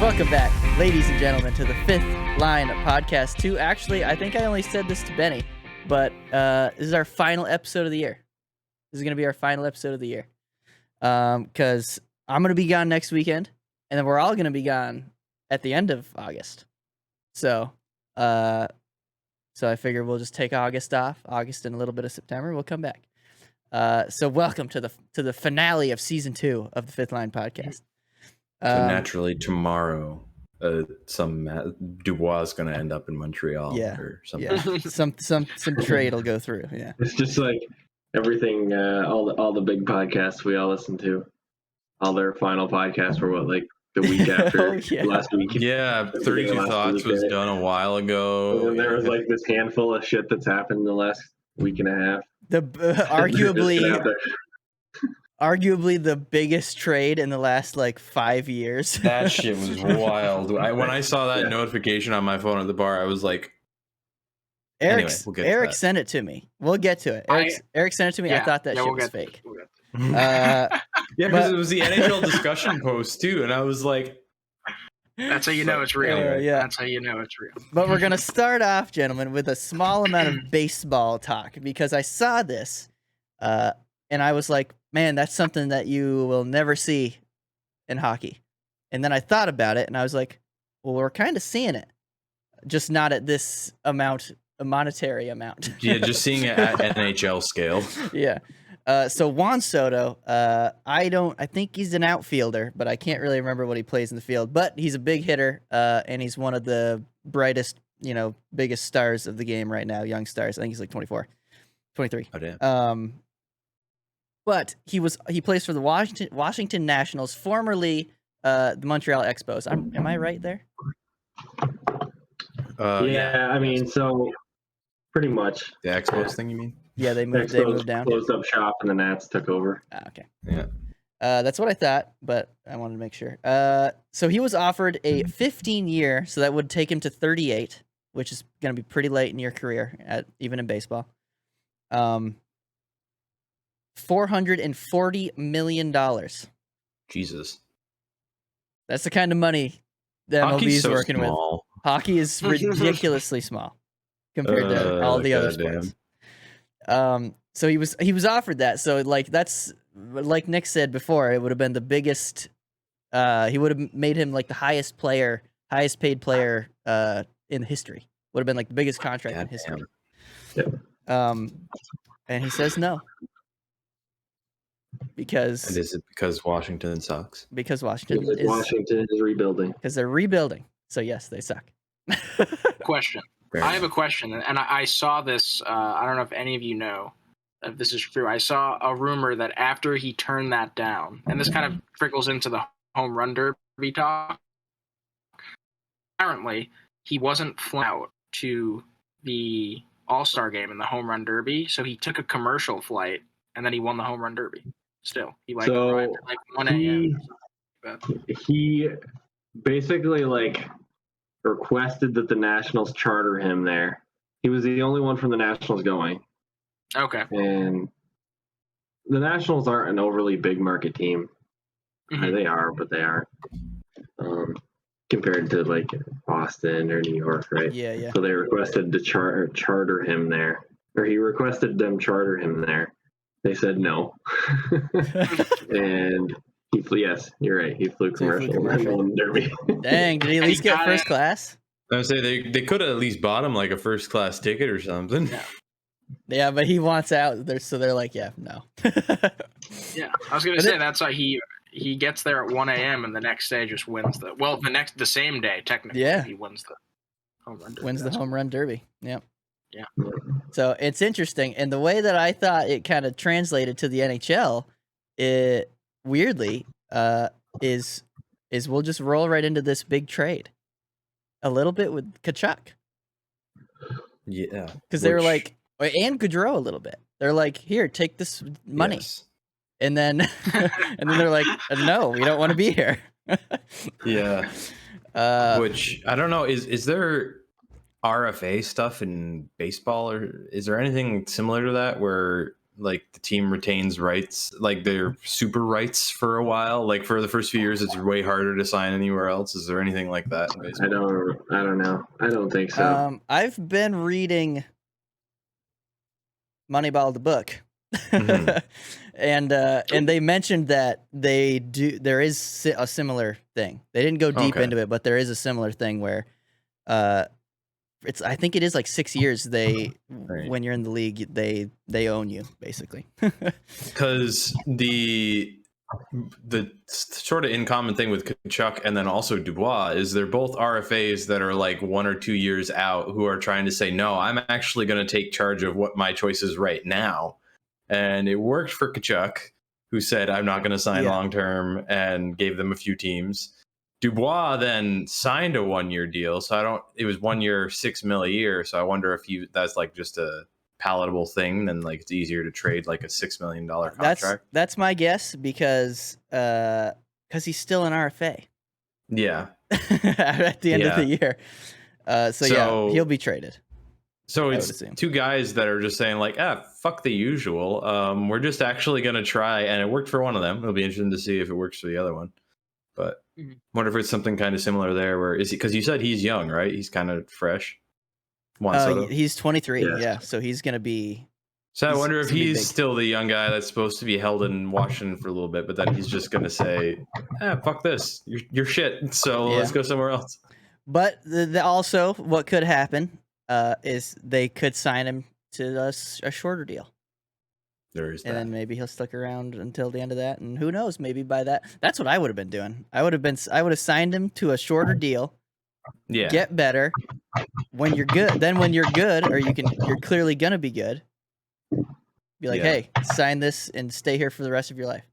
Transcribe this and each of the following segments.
Welcome back, ladies and gentlemen, to the Fifth Line Podcast 2. Actually, I think I only said this to Benny, but this is our final episode of the year. This is going to be our final episode of the year. Because I'm going to be gone next weekend, and then we're all going to be gone at the end of August. So I figure we'll just take August off, August and a little bit of September. We'll come back. So welcome to the finale of season 2 of the Fifth Line Podcast. So naturally, tomorrow, some Dubois is going to end up in Montreal or something. Yeah. some trade will go through. Yeah, it's just like everything. All the big podcasts we all listen to, all their final podcasts were what, like the week after last week. Yeah, 32 Thoughts was done a while ago. And then there was like this handful of shit that's happened in the last week and a half. The arguably the biggest trade in the last like 5 years. That shit was wild. When I saw that notification on my phone at the bar, I was like, Eric sent it to me. We'll get to it. Eric sent it to me. I thought that shit was fake. Because it was the NHL discussion post too, and I was like, that's how you know it's real. That's how you know it's real. But we're gonna start off, gentlemen, with a small amount of baseball talk because I saw this, and I was like, man, that's something that you will never see in hockey. And then I thought about it, and I was like, well, we're kind of seeing it, just not at this amount, a monetary amount. Yeah, just seeing it at NHL scale. Yeah. So Juan Soto, I think he's an outfielder, but I can't really remember what he plays in the field. But he's a big hitter, and he's one of the brightest, biggest stars of the game right now, young stars. I think he's like 24, 23. Oh, damn. But he plays for the Washington Nationals, formerly the Montreal Expos. Am I right there? Yeah, I mean, so pretty much. The Expos thing, you mean? Yeah, they moved down. Closed up shop, and the Nats took over. Okay. Yeah. That's what I thought, but I wanted to make sure. So he was offered a 15-year, so that would take him to 38, which is going to be pretty late in your career, even in baseball. $440 million. Jesus. That's the kind of money that MLB is working with. Hockey is ridiculously small compared to all the other sports. So he was offered that. So like that's like Nick said before, it would have been the biggest. He would have made him like the highest paid player in history. Would have been like the biggest contract in history. Yep. And he says no. Because and is it because Washington sucks? Because Washington is rebuilding. Because they're rebuilding. So yes, they suck. Question. I have a question, and I saw this. I don't know if any of you know if this is true. I saw a rumor that after he turned that down, and this kind of trickles into the home run derby talk. Apparently, he wasn't flown out to the All-Star game in the home run derby, so he took a commercial flight, and then he won the home run derby. Still, he arrived at 1 a.m. He basically requested that the Nationals charter him there. He was the only one from the Nationals going. Okay. And the Nationals aren't an overly big market team. Mm-hmm. They are, but they aren't. Compared to like Boston or New York, right? Yeah. So they requested to charter him there. Or he requested them charter him there. They said no. And yes, you're right. He flew commercial in Derby. Dang, did he at least get first class? I would say they could have at least bought him like a first class ticket or something. Yeah, but he wants out there, so they're like, yeah, no. Yeah, I was gonna say that's why he gets there at 1 a.m. and the next day just wins the same day technically. Yeah, he wins the home run derby. Wins the home run derby. Yep. Yeah. So it's interesting, and the way that I thought it kind of translated to the NHL, it weirdly is we'll just roll right into this big trade, a little bit with Tkachuk. Yeah, because they were like, and Gaudreau a little bit. They're like, here, take this money, and then they're like, no, we don't want to be here. Yeah. Which I don't know. Is there RFA stuff in baseball, or is there anything similar to that where like the team retains rights, like their super rights for a while. Like for the first few years, it's way harder to sign anywhere else. Is there anything like that in baseball? I don't know. I don't think so. I've been reading Moneyball the book, Mhm. and they mentioned that there is a similar thing. They didn't go deep Okay. into it, but there is a similar thing where I think it is like 6 years. Right. When you're in the league, they own you basically. Because the sort of in common thing with Tkachuk and then also Dubois is they're both RFAs that are like 1 or 2 years out who are trying to say, no, I'm actually going to take charge of what my choice is right now. And it worked for Tkachuk, who said, I'm not going to sign long term, and gave them a few teams. Dubois then signed a 1-year deal. So it was 1 year, $6 million a year. So I wonder if that's like just a palatable thing, and like it's easier to trade like a $6 million contract. That's my guess because he's still an RFA. Yeah. At the end of the year. So he'll be traded. So it's two guys that are just saying like, fuck the usual. We're just actually going to try, and it worked for one of them. It'll be interesting to see if it works for the other one. But wonder if it's something kind of similar there. Where is he? Because you said he's young, right? He's kind of fresh. He's 23. Yeah, so he's going to be. So I wonder if he's still the young guy that's supposed to be held in Washington for a little bit, but then he's just going to say, fuck this. You're shit. So let's go somewhere else. But also what could happen is they could sign him to a shorter deal. There is that. And then maybe he'll stick around until the end of that. And who knows, maybe by that's what I would have been doing. I would have signed him to a shorter deal. Yeah. Get better. When you're good, or you're clearly going to be good. Be like, hey, sign this and stay here for the rest of your life.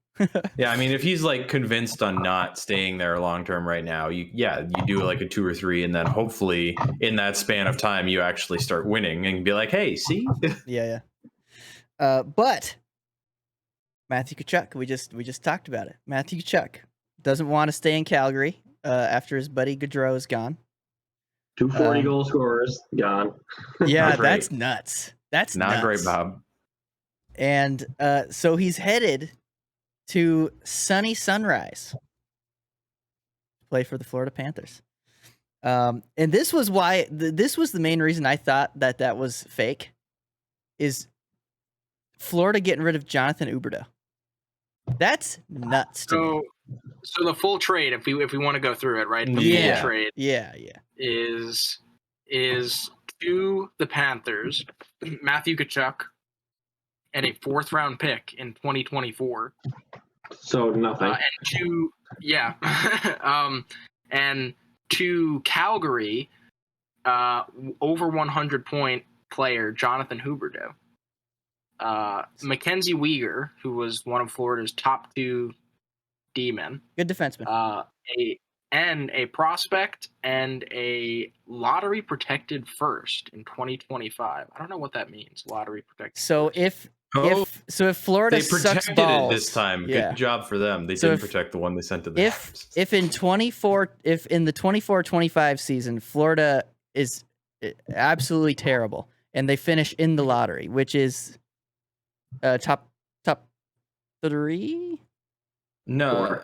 Yeah, I mean, if he's like convinced on not staying there long term right now, you do like a 2 or 3, and then hopefully in that span of time you actually start winning and be like, hey, see? Yeah. But Matthew Tkachuk, we just talked about it. Matthew Tkachuk doesn't want to stay in Calgary after his buddy Gaudreau is gone. 240 goal scorers gone. Yeah, that's nuts. That's not nuts. Great, Bob. And so he's headed to sunny Sunrise to play for the Florida Panthers. And this was why this was the main reason I thought that was fake. Is Florida getting rid of Jonathan Huberdeau? That's nuts to me. So the full trade, if we want to go through it, right? The full trade, is to the Panthers, Matthew Tkachuk, and a 4th-round pick in 2024. So nothing. And to Calgary, over 100-point player Jonathan Huberdeau. Mackenzie Weegar, who was one of Florida's top 2 D-men. Good defenseman. A prospect and a lottery protected first in 2025. I don't know what that means. Lottery protected. So first. if Florida they sucks protected balls, it this time. Good job for them. They didn't protect the one they sent to the if in the 24-25 season Florida is absolutely terrible and they finish in the lottery, which is top 3? No.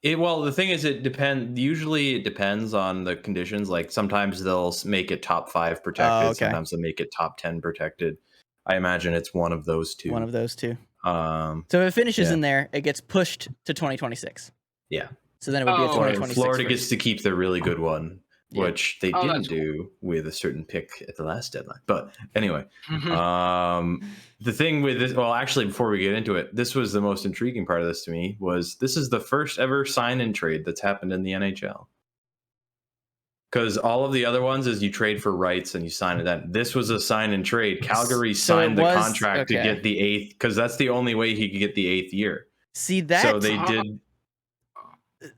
The thing is, it depends. Usually, it depends on the conditions. Like sometimes they'll make it top 5 protected. Sometimes they'll make it top 10 protected. I imagine it's one of those two. So if it finishes in there, it gets pushed to 2026. Yeah. So then it would be a 2026. Florida gets to keep the really good one, which they didn't do with a certain pick at the last deadline. But anyway, the thing with this, actually, before we get into it, this was the most intriguing part of this to me, this is the first ever sign-in trade that's happened in the NHL. Because all of the other ones is you trade for rights and you sign it. Then this was a sign and trade. Calgary signed the contract to get the 8th, because that's the only way he could get the 8th year. See that? So they did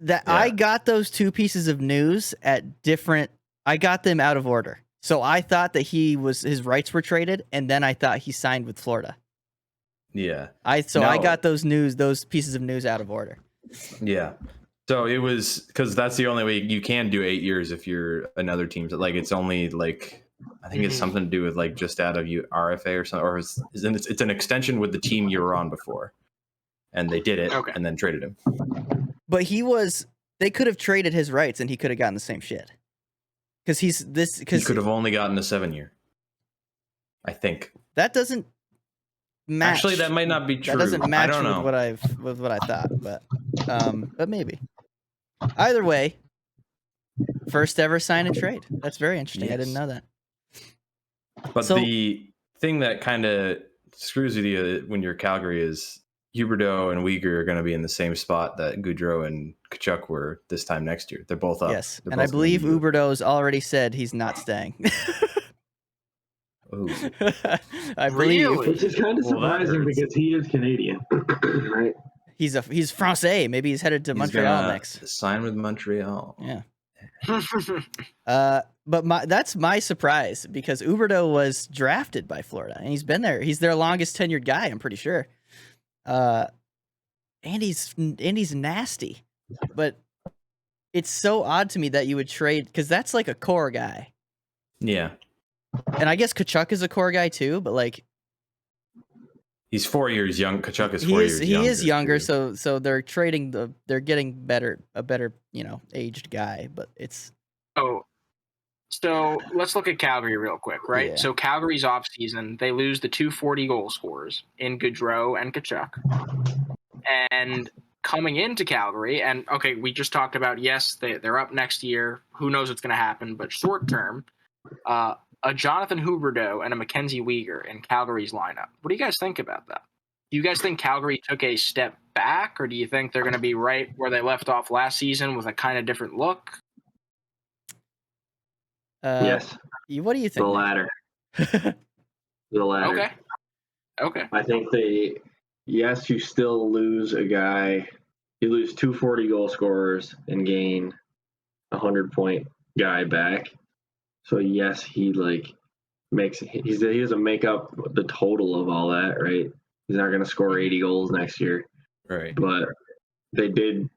that. Yeah. I got those 2 pieces of news at different. I got them out of order. So I thought that his rights were traded, and then I thought he signed with Florida. Yeah. I got those pieces of news out of order. Yeah. So it was because that's the only way you can do 8 years if you're another team. Like it's only like I think it's something to do with like just out of RFA or something, or it's an extension with the team you were on before, and they did it and then traded him. But they could have traded his rights and he could have gotten the same shit. Because he could have only gotten a 7-year. I think that doesn't match. Actually, that might not be true. That doesn't match I don't know. with what I thought, but maybe. Either way, first ever sign and trade. That's very interesting. Yes. I didn't know that. But the thing that kind of screws with you when you're Calgary is Huberdeau and Uyghur are going to be in the same spot that Gaudreau and Tkachuk were this time next year. They're both up. Yes, and I believe Huberdeau's already said he's not staying. I believe, which is kind of surprising because he is Canadian, right? He's Francais. Maybe he's headed to Montreal next. Sign with Montreal. Yeah. But that's my surprise because Huberdeau was drafted by Florida and he's been there. He's their longest tenured guy, I'm pretty sure. And he's nasty, but it's so odd to me that you would trade because that's like a core guy. Yeah. And I guess Tkachuk is a core guy too, but like he's 4 years young. Tkachuk is 4 years younger. He is younger, so they're trading they're getting a better, aged guy, but it's So let's look at Calgary real quick, right? Yeah. So Calgary's offseason, they lose the 240 goal scorers in Gaudreau and Tkachuk. And coming into Calgary, and okay, we just talked about, yes, they're up next year. Who knows what's going to happen? But short term, a Jonathan Huberdeau and a Mackenzie Weegar in Calgary's lineup. What do you guys think about that? Do you guys think Calgary took a step back, or do you think they're going to be right where they left off last season with a kind of different look? Yes. What do you think? The latter. The latter. Okay. I think you still lose a guy. You lose 240 goal scorers and gain a 100-point guy back. So yes, he doesn't make up the total of all that, right? He's not going to score 80 goals next year. Right. But they did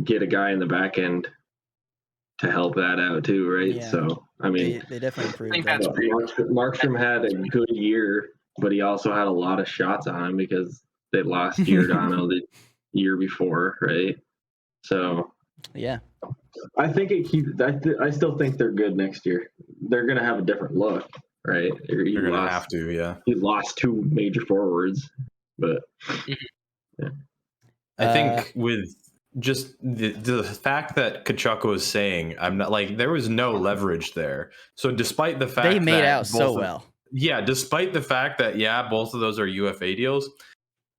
get a guy in the back end to help that out too, right? Yeah. So I mean, they definitely improved. Markstrom had a good year, but he also had a lot of shots on him because they lost Giordano the year before, right? So yeah, I think I still think they're good next year. They're gonna have a different look, right? They're gonna have to, yeah. He lost 2 major forwards, but yeah. I think with just the fact that Tkachuk was saying, I'm not like there was no leverage there. So despite the fact they made that out so well, despite the fact that both of those are UFA deals.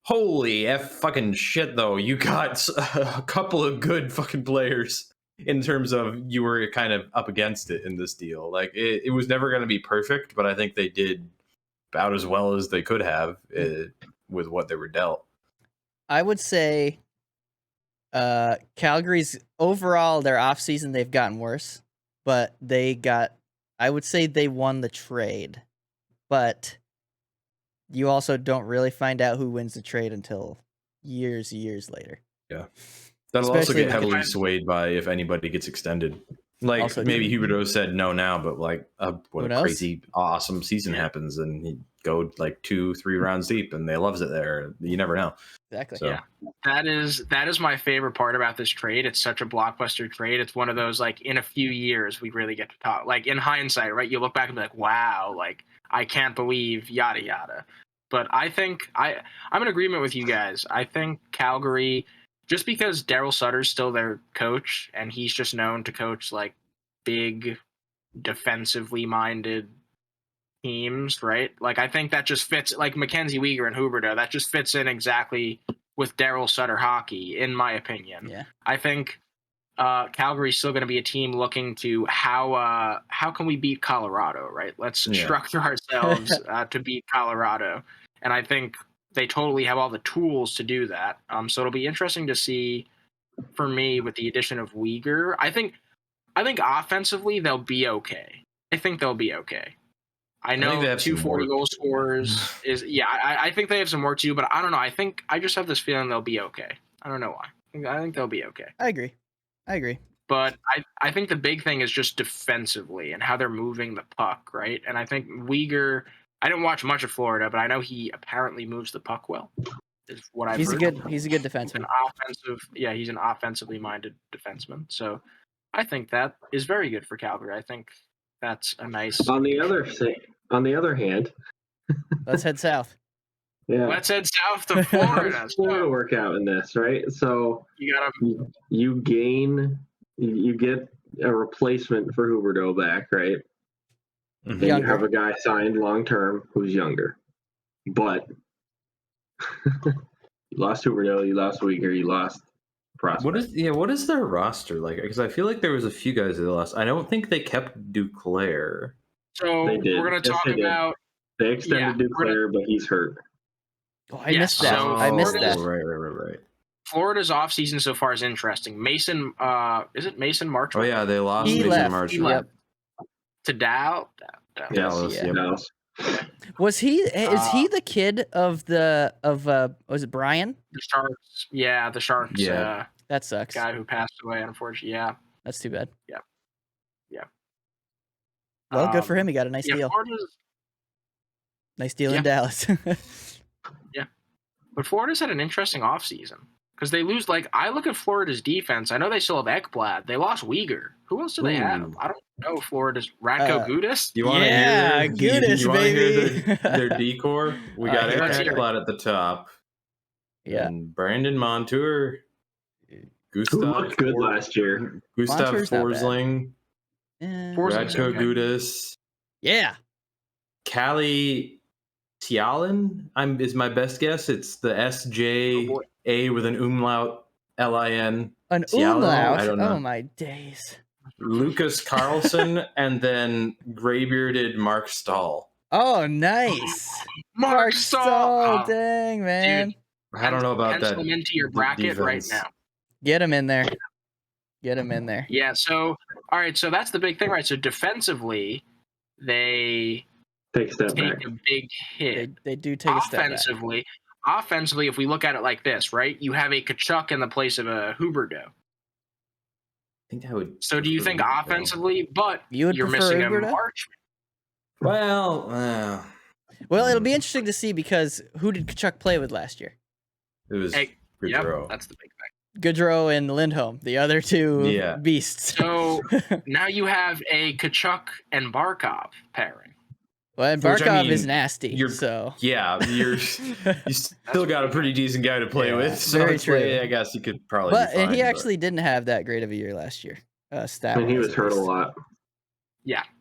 Holy fucking shit, though! You got a couple of good fucking players in terms of you were kind of up against it in this deal. Like it was never going to be perfect, but I think they did about as well as they could have with what they were dealt. I would say Calgary's overall, their offseason, they've gotten worse, but I would say they won the trade, but you also don't really find out who wins the trade until years later. Yeah. That'll also get heavily swayed by if anybody gets extended. Like also maybe Huberdeau said no now, but like what a crazy, awesome season happens and he go like 2-3 rounds deep and they loves it there. You never know. Exactly. So. Yeah. That is my favorite part about this trade. It's such a blockbuster trade. It's one of those like in a few years we really get to talk. Like in hindsight, right? You look back and be like, wow, like I can't believe yada yada. But I think I'm in agreement with you guys. I think Calgary, just because Daryl Sutter's still their coach and he's just known to coach like big defensively minded teams, right? Like I think that just fits like Mackenzie Weegar and Huberdeau. That just fits in exactly with Daryl Sutter hockey, in my opinion. Yeah. I think Calgary's still going to be a team looking to how can we beat Colorado, right? Let's structure ourselves to beat Colorado. And I think they totally have all the tools to do that. So it'll be interesting to see for me with the addition of Weegar. I think offensively they'll be okay. I think they'll be okay. I know 240 goal scorers is I think they have some work to do, but I don't know. I just have this feeling they'll be okay. I don't know why. I think they'll be okay. I agree. But I think the big thing is just defensively and how they're moving the puck, right? And I think Uyghur, I didn't watch much of Florida, but I know he apparently moves the puck well. Is what I've heard. He's a good defenseman. He's an offensively minded defenseman. So I think that is very good for Calgary. I think that's a nice. On the other hand, let's head south. Yeah, let's head south to Florida. How does Florida work out in this, right? So you get a replacement for Huberdeau back, right? Mhm. Then you have a guy signed long term who's younger, but you lost Huberdeau, you lost Uyghur, you lost Prospect. What is their roster like? Because I feel like there was a few guys they lost. I don't think they kept Duclair. So They did. we're going to Yes, talk they did. about. They extended Duclair, but he's hurt. Oh, I missed that. So I missed that. Right. Florida's offseason so far is interesting. Mason, is it Mason Marchment? Oh yeah, they lost. He Mason left. Marchment. He left. To Dallas. Dallas. Yeah. Dallas. Was he? Is he the kid of was it Brian? The Sharks. Yeah, the Sharks. Yeah. That sucks. Guy who passed away, unfortunately. Yeah. That's too bad. Yeah. Well, good for him. He got a nice deal. Florida's, Nice deal in Dallas. but Florida's had an interesting offseason because they lose. Like, I look at Florida's defense. I know they still have Ekblad. They lost Uyghur. Who else do they have? I don't know. Florida's Radko Gudas. You want to Yeah, hear? Gudas, you wanna hear baby. their decor? We got Eric let's hear it. Ekblad at the top. Yeah. And Brandon Montour. Gustav Who looked good last year? Gustav Montour's not bad. Forsling. Forsling's Radko okay. Gudas. Yeah. Callie Tialin is my best guess. It's the SJA with an umlaut LIN. An Tialin? umlaut. I don't know. Oh my days. Lucas Carlson and then gray-bearded Mark Stahl. Oh, nice. Mark Stahl. Stahl. Dang, man. Dude. I don't know about that. Pencil him into your bracket right defense. now. Get him in there. Get him in there. Yeah. So, all right. So that's the big thing, right? So defensively, they Take a step take back. a big hit. They do take a step back. Offensively, if we look at it like this, right? You have a Tkachuk in the place of a Huberdeau. I think I would. So do you think prefer Huberdeau. offensively, but You would you're prefer missing a Huberdeau? March? Well, Well, it'll be interesting to see because who did Tkachuk play with last year? it was Hey, Yep, Gaudreau. that's the big thing. Goodrow and Lindholm, the other two Yeah. beasts. So now you have a Tkachuk and Barkov pairing. Well, and Which, I Barkov mean, is nasty. you're- So Yeah, you still got a pretty decent guy to play Yeah, with. So very it's like, true. I guess you could probably. but be and he fine, actually didn't have that great of a year last year. Stat And he was hurt a lot.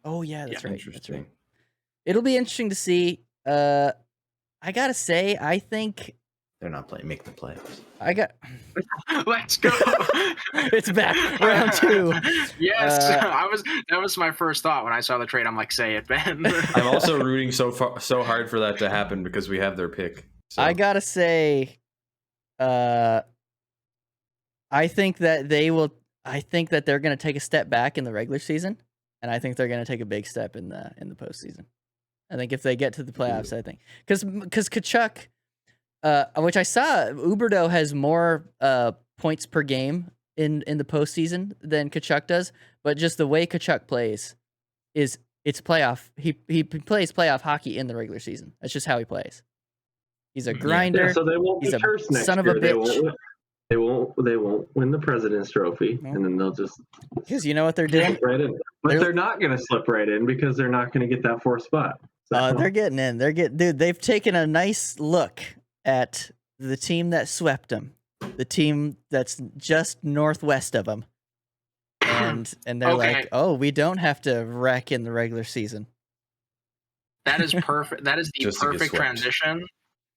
Oh yeah, that's but right. That's interesting. right. It'll be interesting to see. I gotta say, I think They're not playing. Make the playoffs. Let's go. It's back, round 2. Yes, that was my first thought when I saw the trade. I'm like, say it, Ben. I'm also rooting so hard for that to happen because we have their pick. So. I gotta say, I think that they will. I think that they're gonna take a step back in the regular season, and I think they're gonna take a big step in the postseason. I think if they get to the playoffs, I think because Tkachuk, which I saw, Huberdeau has more points per game in the postseason than Tkachuk does, but just the way Tkachuk plays it's playoff. He plays playoff hockey in the regular season. That's just how he plays. He's a grinder. Yeah, so they won't He's be a cursed next son of a year. They bitch. won't win the President's Trophy, No. and then they'll just Because you know what they're doing? slip right in. But they're not going to slip right in because they're not going to get that 4th spot. So, They're getting in. Dude, they've taken a nice look at the team that swept them, the team that's just northwest of them, and they're Okay. like, oh, we don't have to wreck in the regular season. That is perfect. That is the Just to get perfect swept. transition.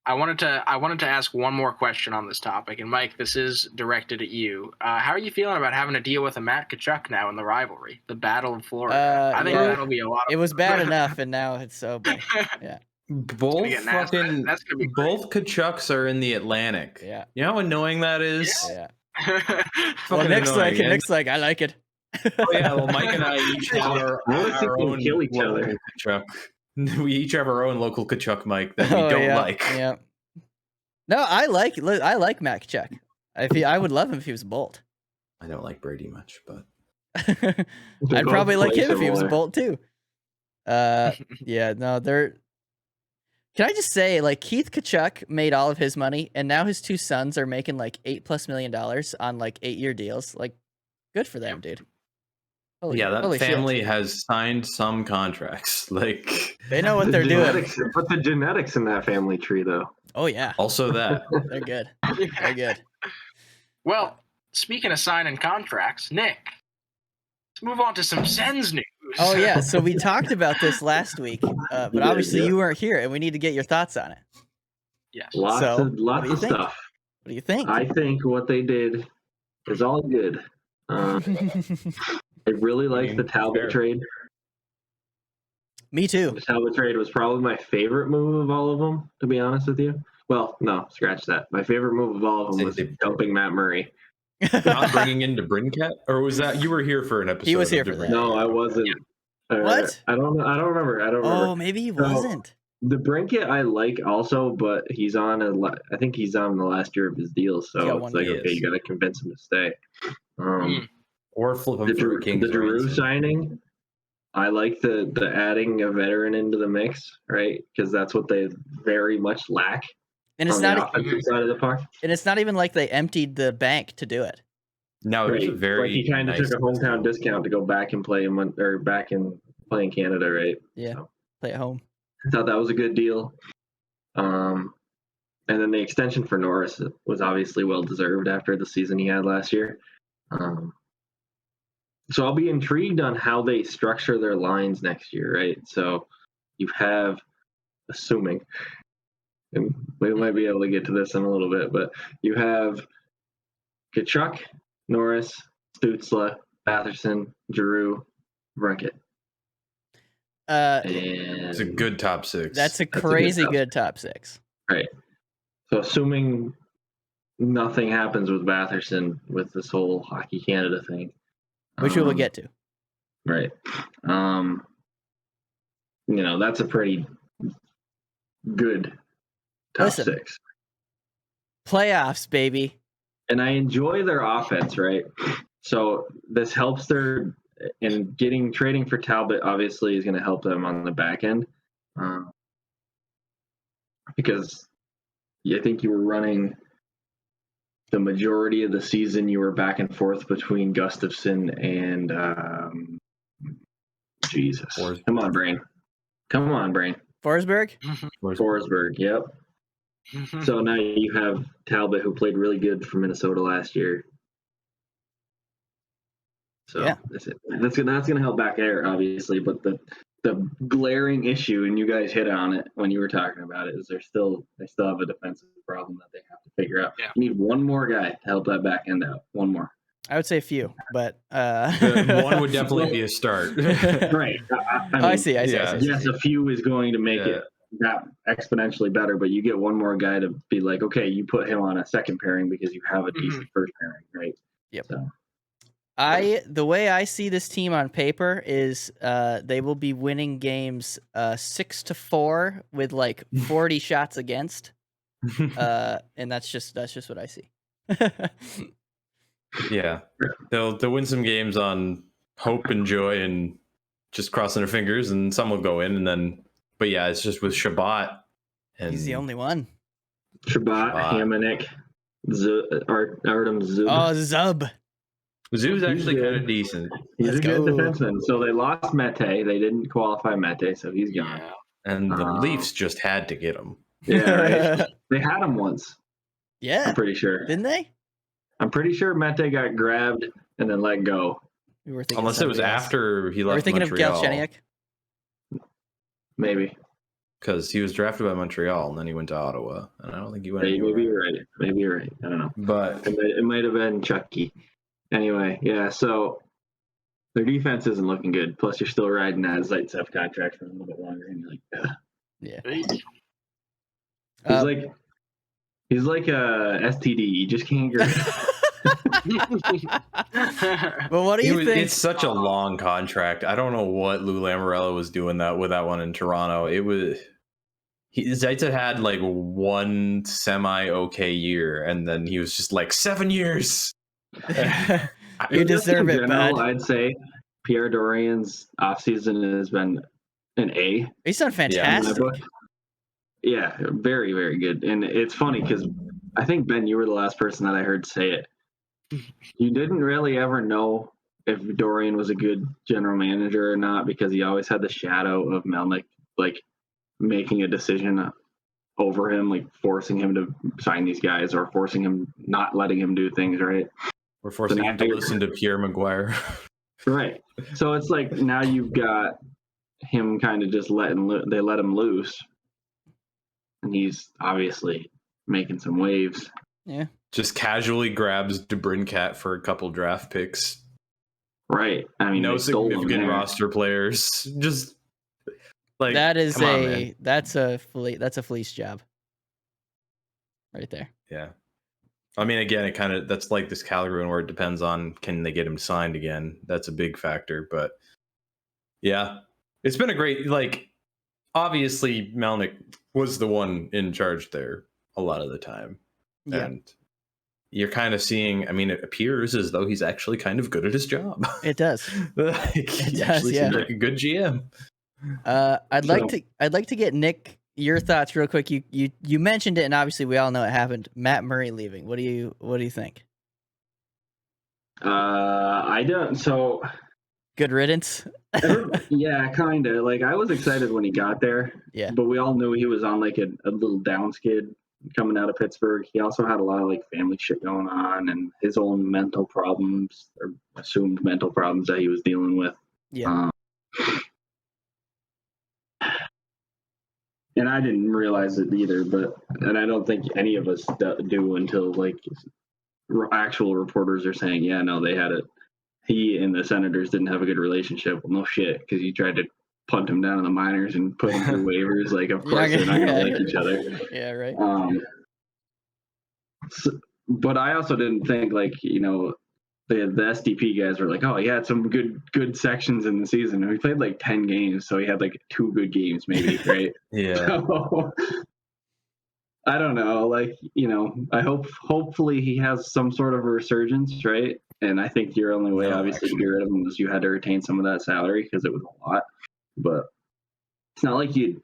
I wanted to ask one more question on this topic, and Mike, this is directed at you. How are you feeling about having to deal with a Matt Tkachuk now in the rivalry, the Battle of Florida? I think yeah. that'll be a lot of. It was bad enough, and now it's so bad. Yeah, Both gonna get nasty. fucking That's gonna be both Kachucks are in the Atlantic. yeah, You know how annoying that is? yeah. Fucking Well, Nick's annoying. like, Nick's like, I like it. Oh yeah, well, Mike and I each have our own kill each local other. Kachuk. We each have our own local Kachuk Mike that we don't yeah, like. Yeah. No, I like Matt Tkachuk. I would love him if he was bold. I don't like Brady much, but They're I'd both probably like play him if he was a similar. Bolt too. Yeah, no, they're. Can I just say, like, Keith Tkachuk made all of his money, and now his two sons are making like $8+ million on like 8-year deals. Like, good for them, dude. Holy, Yeah, that holy family shit. has signed some contracts. Like, They know what The they're doing. genetics, but the genetics in that family tree, though. Oh yeah, also that. they're good. They're good. Well, speaking of signing contracts, Nick, let's move on to some Sens news. Oh yeah, so we talked about this last week, but did, obviously yeah. you weren't here, and we need to get your thoughts on it. Yes. Lots So, of what do you think? stuff. What do you think? I think what they did is all good. I really like the Talbot fair. trade. Me too. The Talbot trade was probably my favorite move of all of them, to be honest with you. Well, no, scratch that. My favorite move of all of them was dumping Matt Murray. Not bringing in DeBrincat, or was that you were here for an episode? He was here of for that. DeBrincat? No, I wasn't. What? I don't know. I don't remember. Oh, maybe he wasn't. The Brinket I like also, but he's on I think he's on the last year of his deal, He's got so one it's like year. okay, you got to convince him to stay. Or flip him The for a King's Drew ransom. signing, I like the adding a veteran into the mix, right? Because that's what they very much lack And it's on the not. offensive side of the puck. And it's not even like they emptied the bank to do it. No, it was a Right. very Like he kind of nice took a hometown discount to go back and play back and play in Canada, right? Yeah. So, Play at home. I thought that was a good deal. And then the extension for Norris was obviously well deserved after the season he had last year. So I'll be intrigued on how they structure their lines next year, right? So you have, assuming, and we might be able to get to this in a little bit, but you have Tkachuk, Norris, Stützle, Batherson, Giroux, Brinkett. It's a good top six. That's a crazy good top six. Right. So assuming nothing happens with Batherson with this whole Hockey Canada thing, Which we will get to. right? That's a pretty good top six. Playoffs, baby. And I enjoy their offense, right? So this helps trading for Talbot obviously is going to help them on the back end, because I think you were running the majority of the season. You were back and forth between Gustafsson and Jesus. Come on, brain. Forsberg? Forsberg. Yep. So now you have Talbot, who played really good for Minnesota last year. So yeah. That's going to help back there, obviously. But the glaring issue, and you guys hit on it when you were talking about it, is they still have a defensive problem that they have to figure out. Yeah. You need one more guy to help that back end out. One more. I would say a few, but one would definitely be a start. Right. I see. Yes, a few is going to make it that exponentially better, but you get one more guy to be like, okay, you put him on a second pairing because you have a decent first pairing, right? Yep. So. The way I see this team on paper is they will be winning games 6-4 with like 40 shots against, and that's just what I see. Yeah, they'll win some games on hope and joy and just crossing their fingers, and some will go in, and then. But yeah, it's just with Shabbat. And he's the only one. Shabbat. Hamonic, Artem Zub. Oh, Zub. Zub's actually kind of decent. He's a good defenseman. So they lost Mete. They didn't qualify Mete, so he's gone. Yeah. And the Leafs just had to get him. Yeah, right. They had him once. Yeah. I'm pretty sure. Didn't they? I'm pretty sure Mete got grabbed and then let go. We were thinking Unless it was after he left. We're thinking Montreal. of Galchenyuk. Maybe. Because he was drafted by Montreal and then he went to Ottawa, and I don't think he went. Maybe you're right. I don't know. But it might have been Chucky. Anyway, yeah. So their defense isn't looking good. Plus, you're still riding that Zaitsev contract for a little bit longer, and you're like, ugh. Yeah. He's like a STD. You just can't get rid of. But what do you think? It's such a long contract. I don't know what Lou Lamoriello was doing with that one in Toronto. Zaitsev had like one semi-okay year, and then he was just like 7 years. You deserve in it, general, bud. I'd say Pierre Dorian's offseason has been an A. He's done in my fantastic. book. Yeah, very, very good. And it's funny because I think, Ben, you were the last person that I heard say it. You didn't really ever know if Dorian was a good general manager or not because he always had the shadow of Melnick, like, making a decision over him, like forcing him to sign these guys or forcing him, not letting him do things, right? We're forcing him to listen to Pierre Maguire. Right. So it's like now you've got him kind of just they let him loose. And he's obviously making some waves. Yeah. Just casually grabs DeBrincat for a couple draft picks. Right. I mean, No they stole him significant there. roster players. Just like That is come on, man. that's a fleece job. Right there. Yeah. I mean, again, that's like this Calgary one where it depends on can they get him signed again. That's a big factor. But yeah, it's been a great, like, obviously Melnick was the one in charge there a lot of the time. Yeah. And you're kind of seeing, I mean, it appears as though he's actually kind of good at his job. It does. He actually seems like a good GM. I'd like to get Nick your thoughts real quick. You mentioned it, and obviously we all know it happened. Matt Murray leaving. What do you think? I don't. So Good riddance. yeah, kind of. Like I was excited when he got there. Yeah. But we all knew he was on like a little down skid coming out of Pittsburgh. He also had a lot of like family shit going on and his own mental problems or assumed mental problems that he was dealing with. Yeah. And I didn't realize it either, and I don't think any of us do until like actual reporters are saying, yeah, no, they had it. He and the Senators didn't have a good relationship. Well, no shit, because you tried to punt him down in the minors and put him through waivers. Like, of course they're not going to like each other. Yeah, right. But I also didn't think like the SDP guys were like, oh, he had some good sections in the season. And we played like 10 games, so he had like 2 good games maybe, right? Yeah. So, I don't know. Like, I hopefully he has some sort of a resurgence, right? And I think your only way, obviously, to get rid of him was you had to retain some of that salary because it was a lot. But it's not like you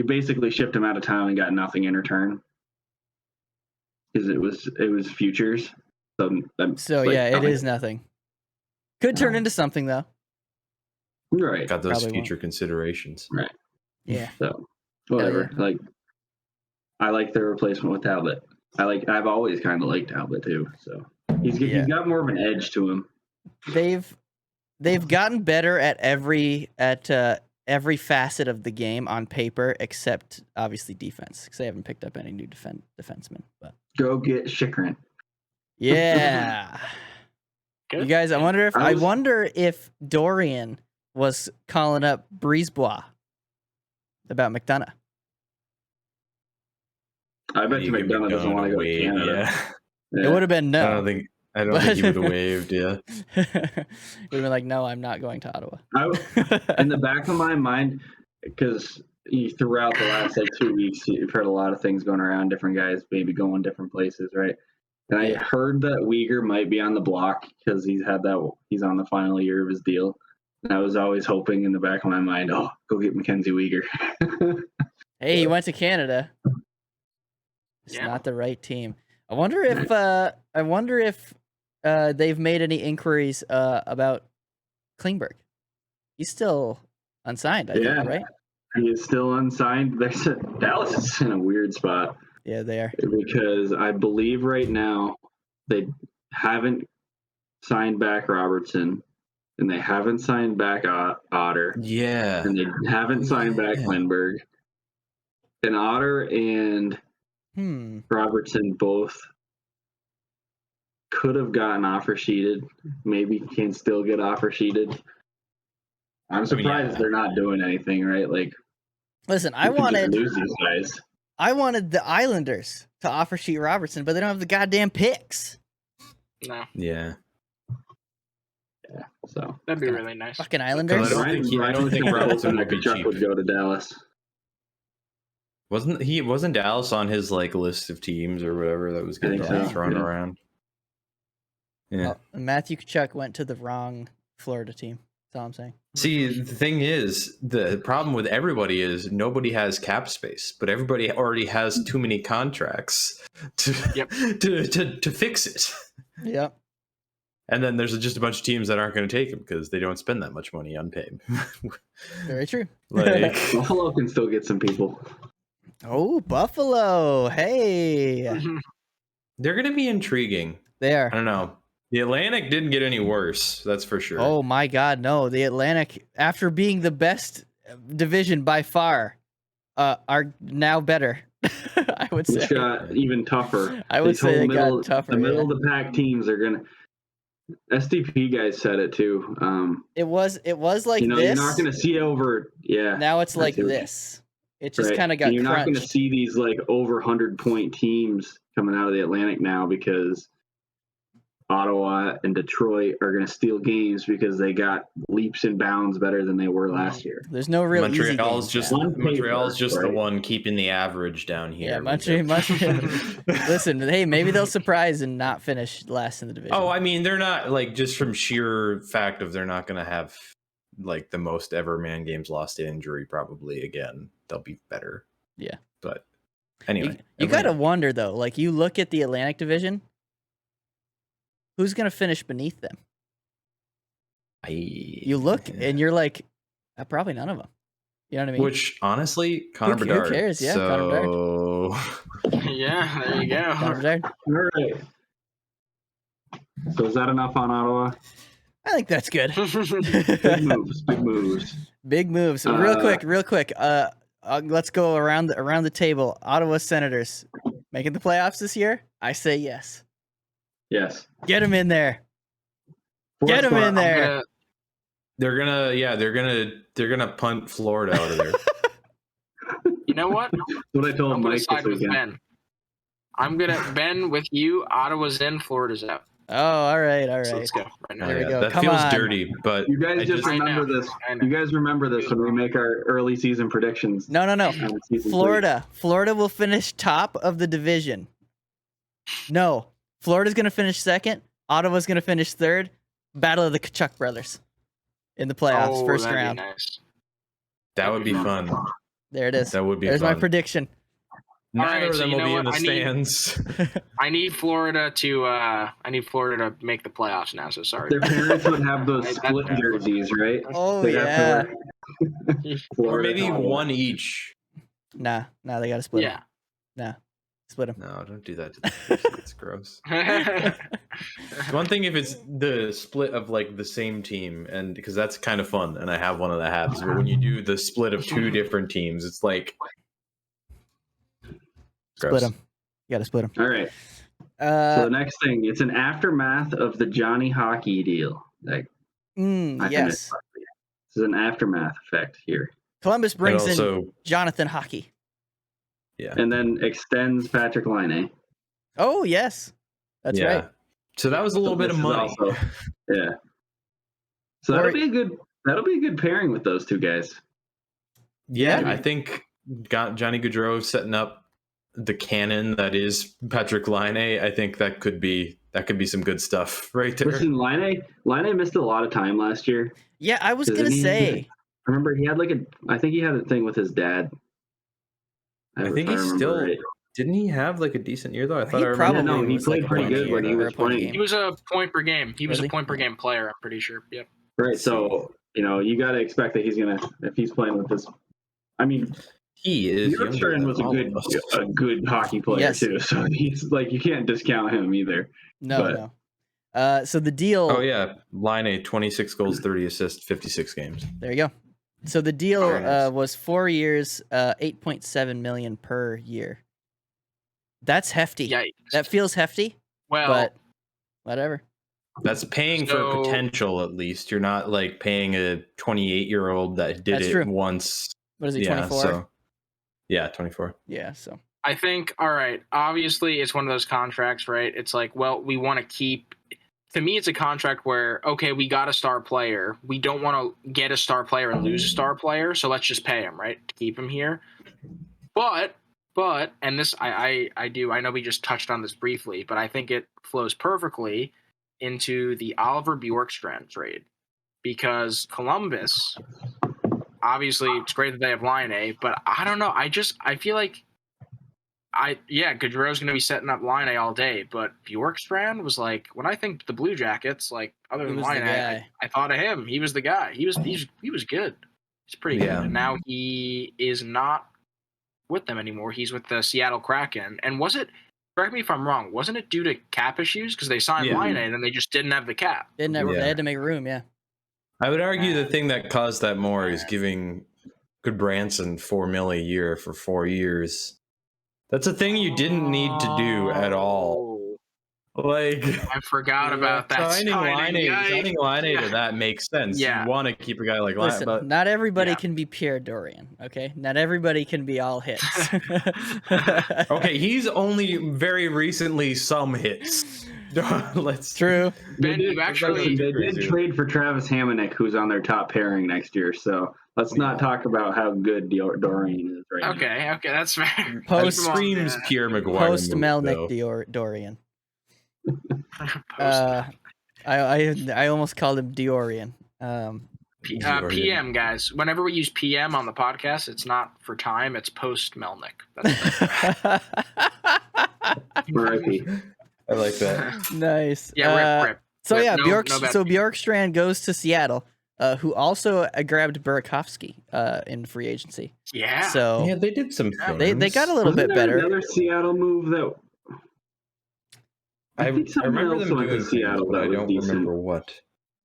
basically shipped him out of town and got nothing in return because it was futures. So yeah, it is nothing. Could turn into something though. Right. Got those Probably future considerations. Right. Yeah. So whatever. Yeah. Like I like their replacement with Talbot. I've always kind of liked Talbot too. So he's got more of an edge to him. They've gotten better at every facet of the game on paper, except obviously defense, because they haven't picked up any new defensemen. But go get Chychrun. Yeah. You guys, I wonder if Dorian was calling up Brisebois about McDonough. I bet you McDonough doesn't want to go to Canada. Yeah. It would have been no. I don't think he would have waved, yeah. He would have been like, no, I'm not going to Ottawa. In the back of my mind, because throughout the last 2 weeks, you've heard a lot of things going around, different guys maybe going different places, right? And I heard that Weegar might be on the block because he's on the final year of his deal. And I was always hoping in the back of my mind, oh, go get Mackenzie Weegar. Hey, he went to Canada. It's not the right team. I wonder if they've made any inquiries about Klingberg. He's still unsigned, I think, right? He is still unsigned. Dallas is in a weird spot. Yeah, they are. Because I believe right now they haven't signed back Robertson, and they haven't signed back Otter. Yeah. And they haven't signed back Lindbergh. And Otter and Robertson both could have gotten offer sheeted. Maybe can still get offer sheeted. I'm surprised they're not doing anything, right? Like, listen, I wanted lose these guys. I wanted the Islanders to offer sheet Robertson, but they don't have the goddamn picks. No. Yeah. Yeah. So that'd be really nice. Fucking Islanders. I don't think Robertson would be cheap. Would go to Dallas. Wasn't Dallas on his like list of teams or whatever that was getting thrown around? Yeah. Matthew Tkachuk went to the wrong Florida team. That's all I'm saying. See, the thing is, the problem with everybody is nobody has cap space, but everybody already has too many contracts to fix it. Yep. And then there's just a bunch of teams that aren't going to take him because they don't spend that much money unpaid. Very true. Like, Buffalo can still get some people. Oh, Buffalo. Hey. they're going to be intriguing. They are. I don't know. The Atlantic didn't get any worse, that's for sure. Oh my God, no! The Atlantic, after being the best division by far, are now better. I would say. Which got even tougher. I would These say whole they got tougher. The middle of the pack teams are gonna. SDP guys said it too. It was like you know, this. you're not gonna see over. Yeah. Now it's like this. It just kind of got. And you're crunched. not gonna see these like over 100-point teams coming out of the Atlantic now because Ottawa and Detroit are going to steal games because they got leaps and bounds better than they were last year. There's no real Montreal's easy just the one keeping the average down here. Yeah, Montreal. Listen, hey, maybe they'll surprise and not finish last in the division. Oh, I mean, they're not like just from sheer fact of they're not going to have like the most ever man games lost to injury probably again. They'll be better. Yeah, but anyway, you gotta wonder though. Like you look at the Atlantic Division. Who's going to finish beneath them? You look and you're like, probably none of them. You know what I mean? Which, honestly, Connor Bedard. Who cares? Yeah, so... Connor Bedard. Yeah, there you go. Connor Bedard. All right. So is that enough on Ottawa? I think that's good. Big moves. Big moves. Big moves. So real quick. Let's go around the table. Ottawa Senators making the playoffs this year? I say yes. Yes. Get them in there. Get them in there. They're gonna punt Florida out of there. You know what? That's what I told Mike this weekend. Ben with you. Ottawa's in, Florida's out. Oh, all right. So let's go right now. There we go. That Come feels on. dirty, but you guys just remember this. You guys remember this when we make our early season predictions. No. Florida will finish top of the division. No. Florida's going to finish second. Ottawa's going to finish third. Battle of the Tkachuk brothers in the playoffs, first round. Nice. That would be fun. There it is. That would be There's fun. my prediction. Neither of them will be in the stands. I need Florida to make the playoffs now, so sorry. Their parents would have those split jerseys, right? Oh, yeah. Or maybe one each. Nah, they got to split them. Nah. Split them. No, don't do that to the fish. That's gross. One thing if it's the split of like the same team, and because that's kind of fun, and I have one of the habits. But when you do the split of two different teams, it's like split them. You got to split them. All right. So the next thing, it's an aftermath of the Johnny Hockey deal. Like, yes. This is an aftermath effect here. Columbus brings in Jonathan Hockey. Yeah. And then extends Patrick Laine. Oh, yes. That's right. So that was a little bit of money. Yeah. So that'll be a good pairing with those two guys. Yeah, I think Johnny Gaudreau setting up the cannon that is Patrick Laine. I think that could be some good stuff right there. Listen, Laine missed a lot of time last year. Yeah, I was gonna say. I remember he had I think he had a thing with his dad. I think he still right. Didn't he have like a decent year though? I thought he played pretty good when he was playing. He was a point per game. He was a point per game player. I'm pretty sure. Yep. Right. So you got to expect that he's gonna if he's playing with this. I mean, he is. Bjorkstrand was a good hockey player too. So he's like you can't discount him either. No. So the deal. Oh yeah, Laine 26 goals, 30 assists, 56 games. There you go. So the deal was 4 years, $8.7 million per year. That's hefty. Yikes. That feels hefty. Well, but whatever. That's paying for potential. At least you're not like paying a 28-year-old that did it once. What is he? 24. So, 24. Yeah. So I think all right. Obviously, it's one of those contracts, right? It's like, well, we want to keep. To me, it's a contract where, okay, we got a star player. We don't want to get a star player and lose a star player, so let's just pay him, right, to keep him here. But, and this, I know we just touched on this briefly, but I think it flows perfectly. into the Oliver Bjorkstrand trade because Columbus, obviously, it's great that they have Line A, but I don't know. I feel like Gaudreau's going to be setting up Line A all day, but Bjorkstrand was like, when I think the Blue Jackets, like other than Line A, I thought of him. He was the guy. He was good. He's pretty good. And now he is not with them anymore. He's with the Seattle Kraken. And correct me if I'm wrong, wasn't it due to cap issues? Because they signed Line A and then they just didn't have the cap. They had to make room, yeah. I would argue the thing that caused that more is giving Goodbranson $4 million a year for 4 years. That's a thing you didn't need to do at all. Like, I forgot about that. Signing Line A to that makes sense. Yeah. You want to keep a guy like Listen, but not everybody can be Pierre Dorian, okay? Not everybody can be all hits. Okay, he's only very recently some hits. True. Ben, you actually they did trade for Travis Hamonic, who's on their top pairing next year. So let's not talk about how good Dorian is right now. Okay, that's fair. Screams Pierre Maguire. Post Melnick Dorian. I almost called him Diorian. PM, guys. Whenever we use PM on the podcast, it's not for time. It's post Melnick. I like that. Nice. Yeah, rip. So yeah, Bjorkstrand goes to Seattle, who also grabbed Burakovsky in free agency. Yeah. So yeah, they did some things. They got a little bit better. Another Seattle move that I remember them doing Seattle, but I don't decent. remember what.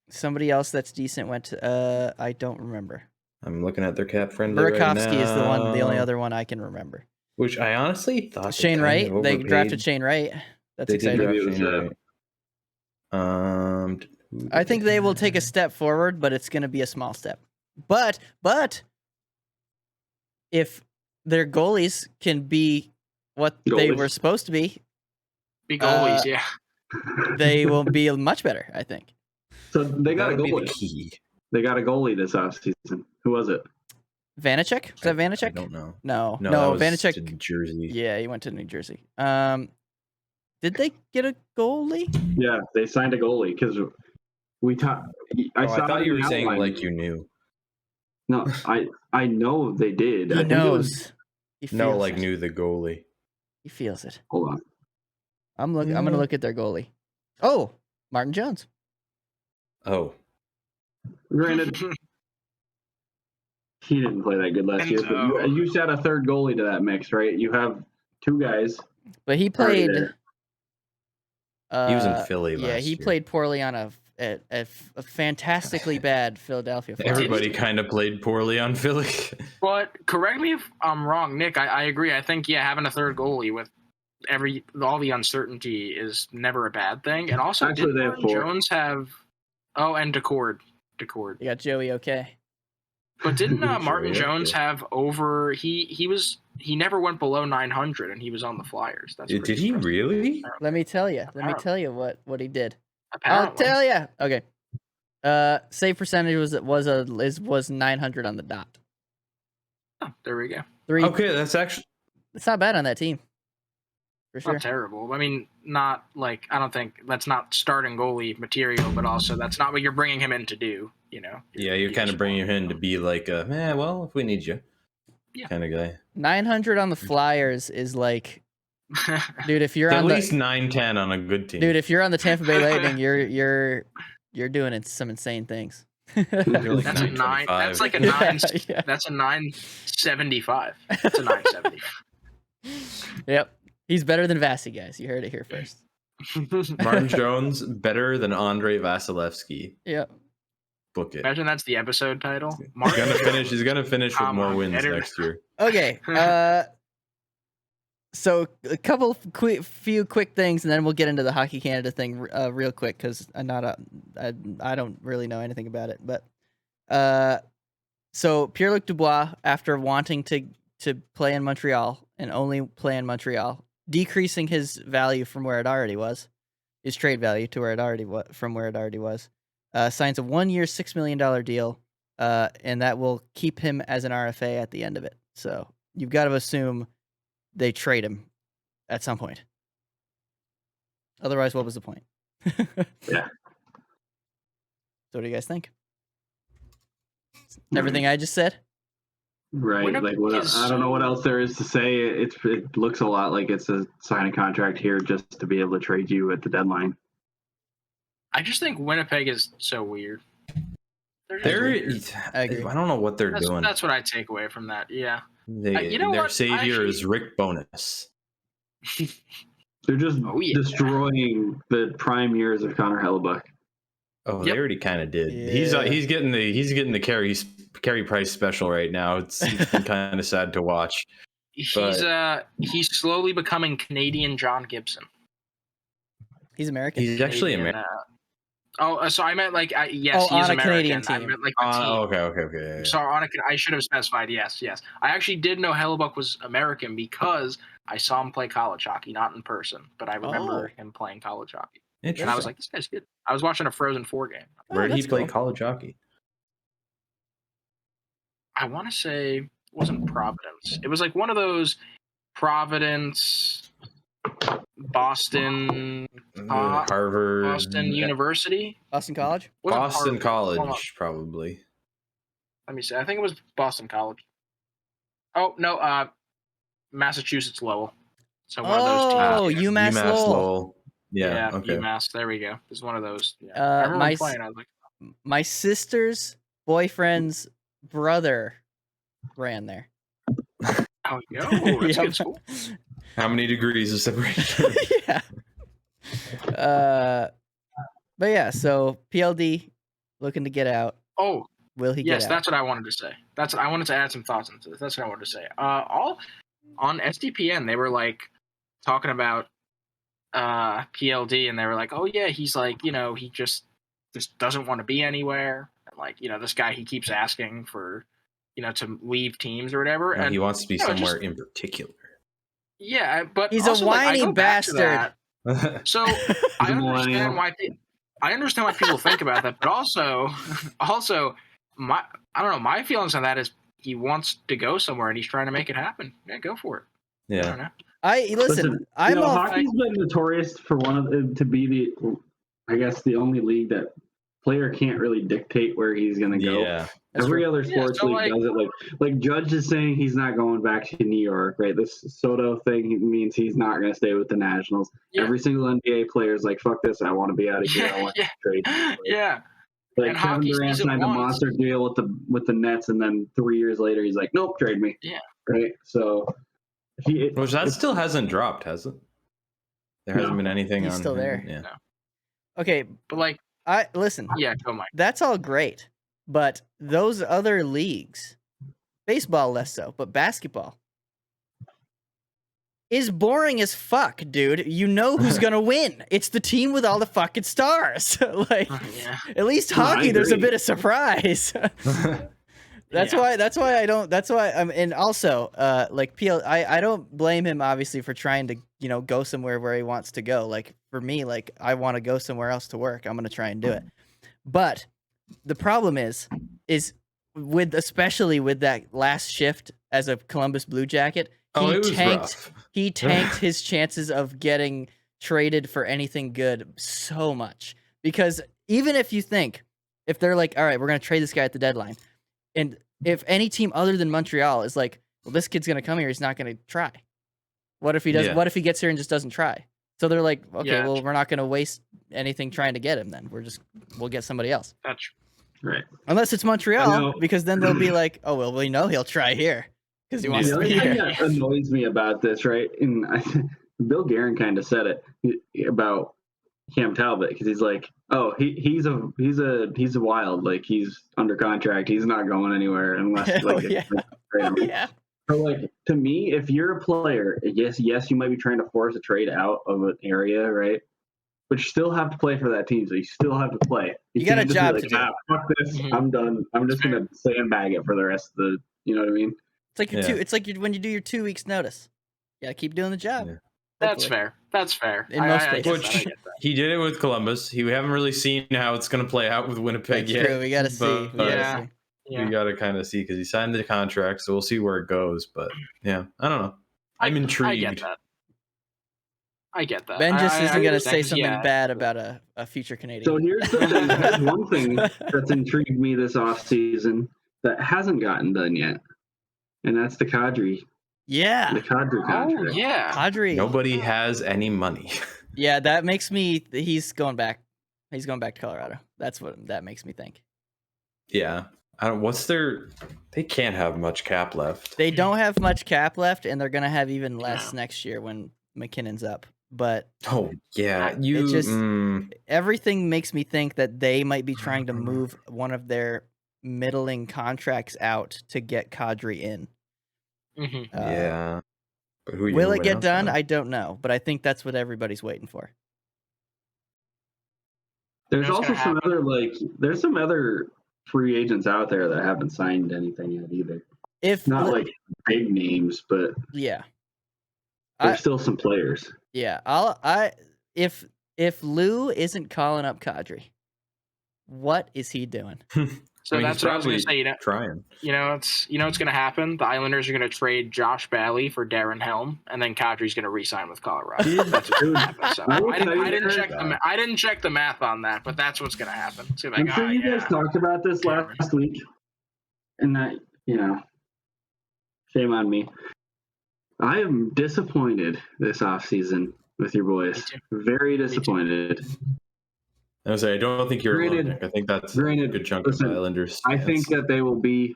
Somebody else that's decent went to. I don't remember. I'm looking at their cap friendly. Burakovsky is the only other one I can remember. Which I honestly thought Shane Wright. They drafted Shane Wright. That's exciting. I think they will take a step forward, but it's going to be a small step. But if their goalies can be what they were supposed to be, goalies, yeah, they will be much better, I think. So they got a goalie. They got a goalie this offseason. Who was it? Vanacek? Is that Vanacek? I don't know. No, Vanacek. To New Jersey. Yeah, he went to New Jersey. Did they get a goalie? Yeah, they signed a goalie because we talked. I thought you were saying like you knew. No, I know they did. He knows. Knew the goalie. He feels it. Hold on. I'm gonna look at their goalie. Oh, Martin Jones. Oh. Granted, he didn't play that good last year, but you just add a third goalie to that mix, right? You have two guys. But he played. He was in Philly last year. Yeah, he played poorly on a fantastically bad Philadelphia Flyers. Everybody kind of played poorly on Philly. But correct me if I'm wrong, Nick. I agree. I think having a third goalie with all the uncertainty is never a bad thing. And also, did Martin Jones have? Oh, and Decord. You got Joey. Okay. But didn't Martin Jones have over? He never went below 900, and he was on the Flyers. Did he really? Let me tell you what he did. Apparently. I'll tell you. Okay. Save percentage was 900 on the dot. Oh, there we go. Okay, it's not bad on that team. For sure. Not terrible. I mean, not like I don't think that's not starting goalie material, but also that's not what you're bringing him in to do. Yeah, you're kind of bringing him in to be like well, if we need you, kind of guy. 900 on the Flyers is like, dude. If you're at least 910 on a good team, dude. If you're on the Tampa Bay Lightning, you're doing some insane things. That's a 9. That's like a 9. Yeah. That's a 975. That's a 970. Yep. He's better than Vasi, guys. You heard it here first. Martin Jones better than Andrei Vasilevsky. Yep. Book it. Imagine that's the episode title. He's gonna finish with more wins next year. Okay. So a few quick things, and then we'll get into the Hockey Canada thing real quick because I don't really know anything about it. But so Pierre-Luc Dubois, after wanting to play in Montreal and only play in Montreal, decreasing his value from where it already was, his trade value to where it already was, signs a 1-year, $6 million deal, and that will keep him as an RFA at the end of it. So you've got to assume they trade him at some point. Otherwise, what was the point? Yeah. So what do you guys think? Everything I just said? Right. Winnipeg Like, what, is I don't know what so- else there is to say. It looks a lot like it's a sign a contract here just to be able to trade you at the deadline. I just think Winnipeg is so weird. They're just They're, weird. I agree. I don't know what they're doing. That's what I take away from that. Yeah. You know Their what? savior Actually- is Rick Bonus. They're just Oh, yeah. destroying the prime years of Connor Hellebuck. Oh, Yep. they already kind of did. Yeah. He's getting the carry price special right now. It's been kind of sad to watch. He's slowly becoming Canadian John Gibson. He's American. He's actually Canadian, American. so I meant like yes, Oh, he is on a American. Canadian I team. meant like the team. Okay. Yeah. So I should have specified. Yes. I actually did know Hellebuck was American because I saw him play college hockey, not in person, but I remember him playing college hockey. And I was like, this guy's good. I was watching a Frozen 4 game. Where did he that's play cool. college hockey? I want to say it wasn't Providence. It was like one of those Providence, Boston, Harvard, Boston University. Boston College? Wasn't Boston Harvard. College, Hold on. probably. Let me see. I think it was Boston College. Oh no, Massachusetts Lowell. So one of those teams. UMass Lowell. Yeah. Okay. UMass. There we go. It's one of those. Yeah. Uh, I remember my him playing. I was like, My sister's boyfriend's brother ran there. oh, yo, that's Yep. good school. How many degrees of separation? Yeah. But yeah, so PLD looking to get out. Oh, Will he yes, get out? that's what I wanted to say. I wanted to add some thoughts into this. That's what I wanted to say. All on SDPN, they were like talking about PLD, and they were like, "Oh yeah, he's like, he just doesn't want to be anywhere, and like, this guy he keeps asking for, to leave teams or whatever." No, and he wants to be just- somewhere in particular. Yeah, but He's also, a like, I whiny go back to bastard. that. So I understand why people think about that, but also my I don't know, my feelings on that is he wants to go somewhere and he's trying to make it happen. Yeah, go for it. I Yeah. don't know. Listen. I'm all hockey's been notorious for to be the only league that player can't really dictate where he's going to go. Yeah. Every other sports league does it. Like Judge is saying he's not going back to New York, right? This Soto thing means he's not going to stay with the Nationals. Yeah. Every single NBA player is like, "Fuck this! I want to be out of here. I want to trade." Yeah. Like And Kevin hockey Durant season signed a once. monster deal with the Nets, and then 3 years later he's like, "Nope, trade me." Yeah. Right. So Which that still hasn't dropped, has it? There hasn't been anything He's on still him. there. Yeah. No. okay. But like, Listen. yeah, go Mike. That's all great, but those other leagues, baseball less so, but basketball is boring as fuck, dude. You know who's gonna win. It's the team with all the fucking stars. Like, Yeah. at least No, I hockey, there's a agree. bit of surprise. That's Yeah. why I don't. That's why and also, like I don't blame him obviously for trying to go somewhere where he wants to go. Like for me, like I want to go somewhere else to work. I'm gonna try and do it. But the problem is especially with that last shift as a Columbus Blue Jacket, Oh, it was rough. he tanked his chances of getting traded for anything good so much. Because even if you think, if they're like, all right, we're going to trade this guy at the deadline, and if any team other than Montreal is like, well, this kid's going to come here, he's not going to try. What if he does? Yeah. What if he gets here and just doesn't try? So they're like, okay, Yeah. well, we're not going to waste anything trying to get him then. We'll get somebody else. That's right. Unless it's I Montreal, know. because then they'll be like, oh, well, we know he'll try here because he wants The to other be thing here. that annoys me about this, right? And Bill Guerin kind of said it about Cam Talbot because he's like, oh, he's a wild, like he's under contract, he's not going anywhere unless like yeah. Yeah. So like to me, if you're a player, yes, you might be trying to force a trade out of an area, right? But you still have to play for that team, so you still have to play. You got a can't just job be to like, do. fuck this, Mhm. I'm done. I'm just gonna sandbag it for the rest of the. You know what I mean? It's like Yeah. It's like when you do your 2 weeks notice. You gotta keep doing the job. Yeah. That's Hopefully. fair. That's fair. In most I get places. that, I get that. He did it with Columbus. We haven't really seen how it's going to play out with Winnipeg That's yet. true. We gotta see. but- We gotta Yeah. see. Yeah. We got to kind of see because he signed the contract, so we'll see where it goes. But yeah, I don't know. I'm I get intrigued. that. I get that. Ben just I isn't going to understand, say 'cause, something yeah, bad about a future Canadian. So here's the thing. There's one thing that's intrigued me this offseason that hasn't gotten done yet, and that's the Kadri Yeah. contract. Oh yeah. Kadri. Nobody has any money. Yeah, that makes me. He's going back. He's going back to Colorado. That's what that makes me think. Yeah. They can't have much cap left. They don't have much cap left, and they're gonna have even less Yeah. next year when McKinnon's up. But Oh yeah, everything makes me think that they might be trying to move one of their middling contracts out to get Kadri in. Mm-hmm. Yeah. But who are you Will it moving get out done? to? I don't know, but I think that's what everybody's waiting for. There's also there's some other free agents out there that haven't signed anything yet either. Not like big names, but yeah, there's still some players. Yeah, if Lou isn't calling up Kadri, what is he doing? So that's what I was going to say. Trying. What's going to happen? The Islanders are going to trade Josh Bailey for Darren Helm, and then Kadri's going to re-sign with Colorado. That's what's going to happen. So I didn't check the math on that, but that's what's going to happen. I'm sure you guys talked about this last week, and that shame on me. I am disappointed this offseason with your boys. Very disappointed. I was say I don't think you're alone, Nick. I think that's a good chunk of Islanders. I think that they will be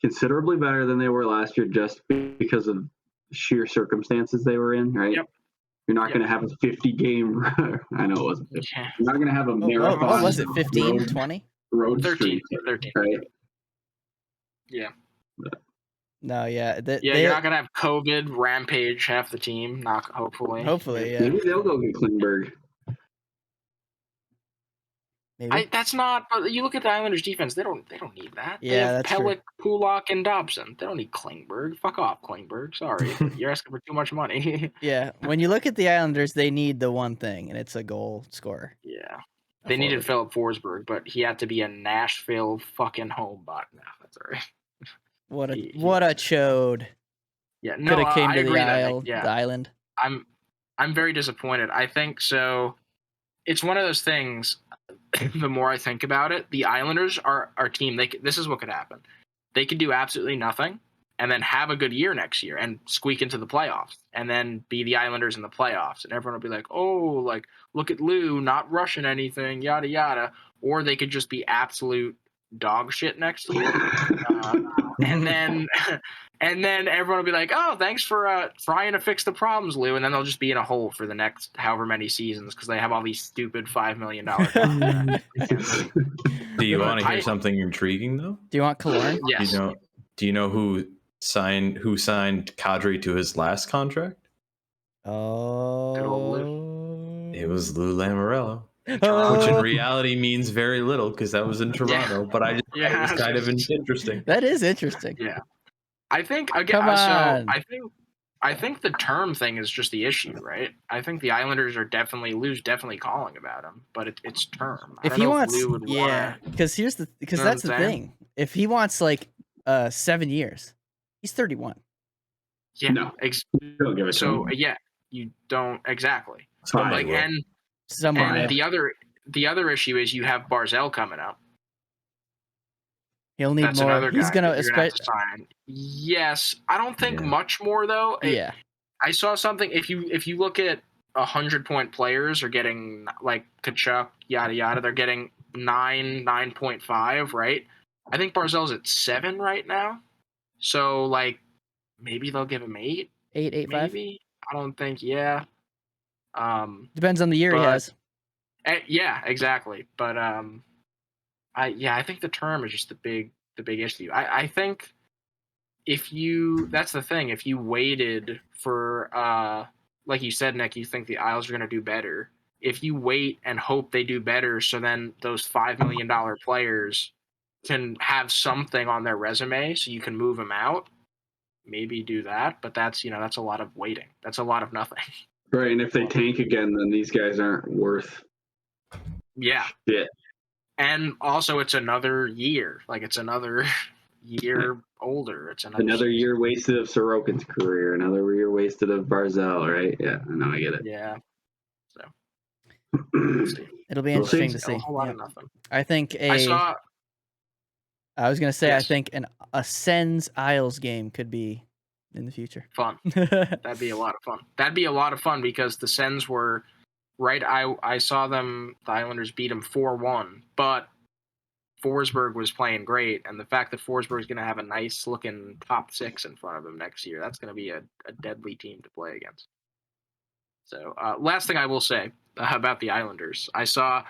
considerably better than they were last year just because of sheer circumstances they were in, right? Yep. You're not going to have a 50-game I know it wasn't 50. You're not going to have a marathon. What was it, 15, 20? Road 13, streak, 13. right? Yeah. No, yeah. You're not going to have COVID rampage half the team, hopefully. Hopefully, yeah. Maybe they'll go get Klingberg. Maybe. That's not. But you look at the Islanders' defense; they don't need that. Yeah, they have that's Pellick, Pulak, and Dobson. They don't need Klingberg. Fuck off, Klingberg. Sorry, you're asking for too much money. Yeah, when you look at the Islanders, they need the one thing, and it's a goal scorer. Yeah, they needed Philip Forsberg, but he had to be a Nashville fucking homebot. No, that's all right. What a chode. Yeah, no, could have came I to the agree island. I'm very disappointed. I think so. It's one of those things. The more I think about it, the Islanders are our team. This is what could happen. They could do absolutely nothing and then have a good year next year and squeak into the playoffs and then be the Islanders in the playoffs. And everyone will be like, oh, like, look at Lou, not rushing anything, yada, yada. Or they could just be absolute dog shit next year. And then everyone will be like, oh, thanks for trying to fix the problems, Lou. And then they'll just be in a hole for the next however many seasons because they have all these stupid $5 million contracts. Do you want to hear something intriguing, though? Do you want Killorn? Yes. Do you know who signed Kadri to his last contract? Oh. Good old Lou. It was Lou Lamoriello. Which in reality means very little because that was in Toronto, but I just thought it was kind of interesting. That is interesting. Yeah. I think again. I think the term thing is just the issue, right? I think the Islanders are Lou's definitely calling about him, but it's term. If he wants, because that's the thing. If he wants like 7 years, he's 31. Yeah, no, don't give it to him. Yeah, you don't exactly. Fine, and the other issue is you have Barzal coming up. He'll need That's more. Another He's guy gonna have to sign. Yes, I don't think much more though. Yeah, I saw something. If you look at 100-point players are getting like Tkachuk, yada yada, they're getting 9.5, right? I think Barzal's at 7 right now. So like maybe they'll give him 8. 8.5. Maybe. I don't think. Yeah. Depends on the year he has. Yeah, exactly. But I think the term is just the big issue. I think that's the thing. If you waited for like you said, Nick, you think the Isles are going to do better. If you wait and hope they do better, so then those $5 million players can have something on their resume, so you can move them out. Maybe do that, but that's a lot of waiting. That's a lot of nothing. Right, and if they tank again, then these guys aren't worth. Yeah. Shit. And also, it's another year. Like, it's another year older. It's another year wasted of Sorokin's career. Another year wasted of Barzal, right? Yeah, I know, I get it. Yeah. It'll be We'll see. interesting to see. A whole lot Yep. of nothing. I think I was gonna say Yes. I think a Sens Isles game could be in the future. Fun. That'd be a lot of fun. That'd be a lot of fun because the Sens were right. I saw them. The Islanders beat them 4-1, but Forsberg was playing great, and the fact that Forsberg is going to have a nice looking top 6 in front of him next year, that's going to be a deadly team to play against. So, last thing I will say about the Islanders, I saw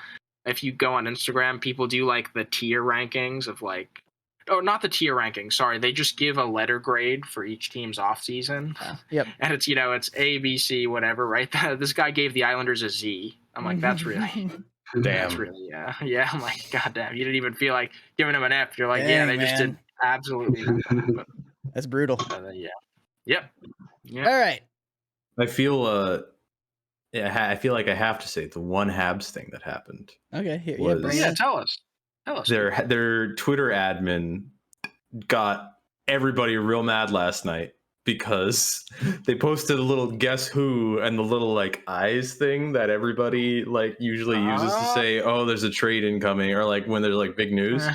if you go on Instagram, people do like the tier rankings of like, oh, not the tier rankings. Sorry, they just give a letter grade for each team's offseason. Yep. And it's it's A, B, C, whatever, right? This guy gave the Islanders a Z. I'm like, that's really. Damn. That's really, yeah. I'm like, goddamn, you didn't even feel like giving him an F. You're like, yeah, Dang, they just did man. absolutely nothing. But, That's brutal. yeah. Yep. All right. I feel I feel like I have to say the one Habs thing that happened. Okay. Here. Was- Yeah. Bring Yeah, it in. tell us. Their Twitter admin got everybody real mad last night because they posted a little guess who and the little like eyes thing that everybody like usually uses to say, oh, there's a trade incoming, or like when there's like big news.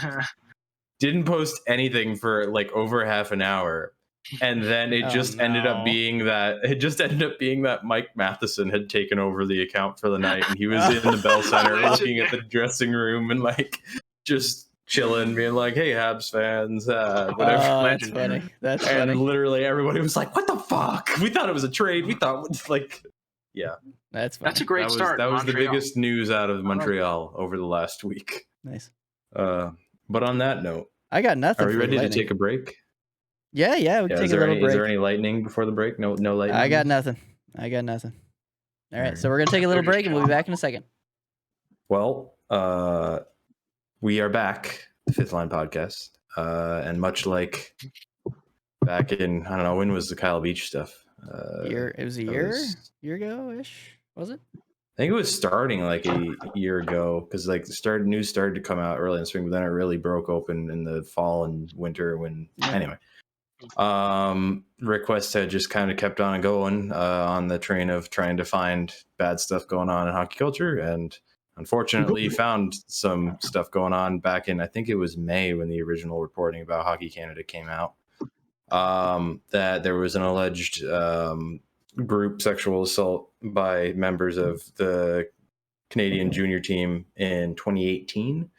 Didn't post anything for like over half an hour. And then it just ended up being that Mike Matheson had taken over the account for the night, and he was in the Bell Center looking at the dressing room and like just chilling, being like, "Hey, Habs fans, whatever." That's funny. That's And funny. literally everybody was like, "What the fuck? We thought it was a trade. We thought like, yeah." That's funny. That's a great start. That was the Montreal. biggest news out of Montreal over the last week. Nice. But on that note, I got nothing. are we for ready to lightning. take a break? Yeah. We can take a little break. Is there any lightning before the break? No lightning. I got nothing. All right. So we're gonna take a little break, and we'll be back in a second. Well, we are back, the Fifth Line Podcast, and much like back in, I don't know, when was the Kyle Beach stuff? It was a year ago ish, was it? I think it was starting like a year ago, because like news started to come out early in the spring, but then it really broke open in the fall and winter anyway. Rick Westhead just kind of kept on going on the train of trying to find bad stuff going on in hockey culture, and unfortunately found some stuff going on back in, I think it was May, when the original reporting about Hockey Canada came out, that there was an alleged group sexual assault by members of the Canadian junior team in 2018.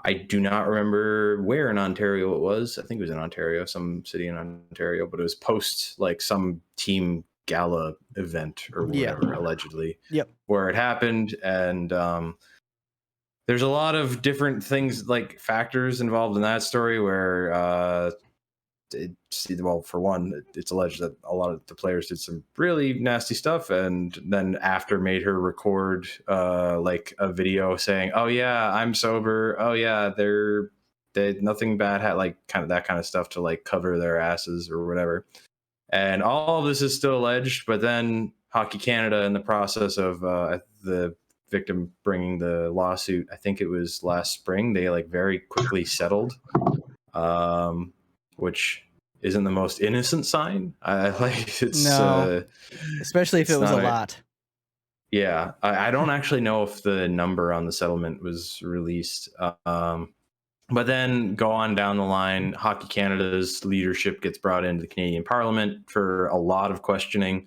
I do not remember where in Ontario it was. I think it was in Ontario, some city in Ontario, but it was post like some team gala event or whatever, allegedly, where it happened. And there's a lot of different things, like factors involved in that story where for one, it's alleged that a lot of the players did some really nasty stuff, and then after made her record like a video saying, "Oh yeah, I'm sober. Oh yeah, they nothing bad had," like kind of that kind of stuff to like cover their asses or whatever. And all of this is still alleged, but then Hockey Canada, in the process of the victim bringing the lawsuit, I think it was last spring, they like very quickly settled. Which isn't the most innocent sign. Especially if it was a lot. Yeah, I don't actually know if the number on the settlement was released. But then go on down the line, Hockey Canada's leadership gets brought into the Canadian Parliament for a lot of questioning,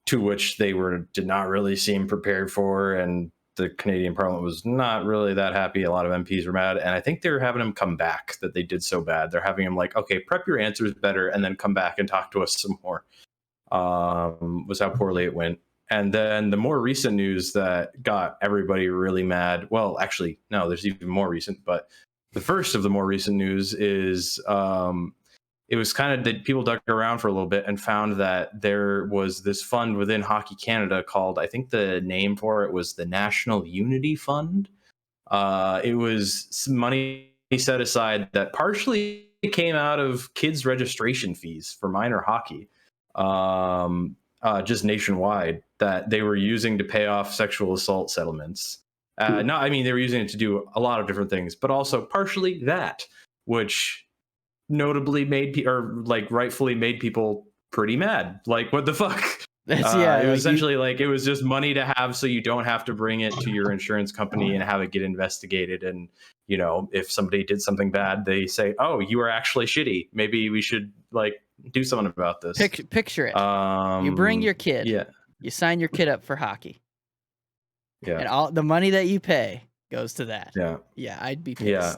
to which they did not really seem prepared for, and the Canadian Parliament was not really that happy. A lot of MPs were mad, and I think they were having him come back, that they did so bad. They're having him like, okay, prep your answers better and then come back and talk to us some more. Was how poorly it went. And then the more recent news that got everybody really mad, well, actually, no, there's even more recent, but the first of the more recent news is it was kind of that people dug around for a little bit and found that there was this fund within Hockey Canada called, I think the name for it was the National Unity Fund. It was some money set aside that partially came out of kids' registration fees for minor hockey, just nationwide, that they were using to pay off sexual assault settlements. They were using it to do a lot of different things, but also partially that, which notably rightfully made people pretty mad. Like, what the fuck? That's It was like essentially like it was just money to have, so you don't have to bring it to your insurance company and have it get investigated. And if somebody did something bad, they say, "Oh, you are actually shitty. Maybe we should like do something about this." picture it. You bring your kid. Yeah. You sign your kid up for hockey. Yeah. And all the money that you pay goes to that. Yeah. Yeah, I'd be pissed. Yeah.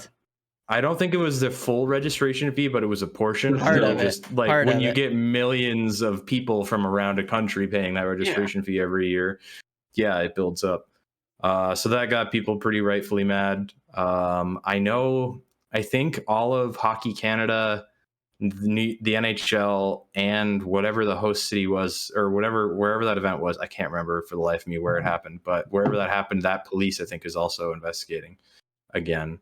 I don't think it was the full registration fee, but it was a portion. Part of it. Just like Part when of you it. get millions of people from around a country paying that registration fee every year, yeah, it builds up. So that got people pretty rightfully mad. I think all of Hockey Canada, the NHL, and whatever the host city was, or wherever that event was, I can't remember for the life of me where it happened, but wherever that happened, that police I think is also investigating again.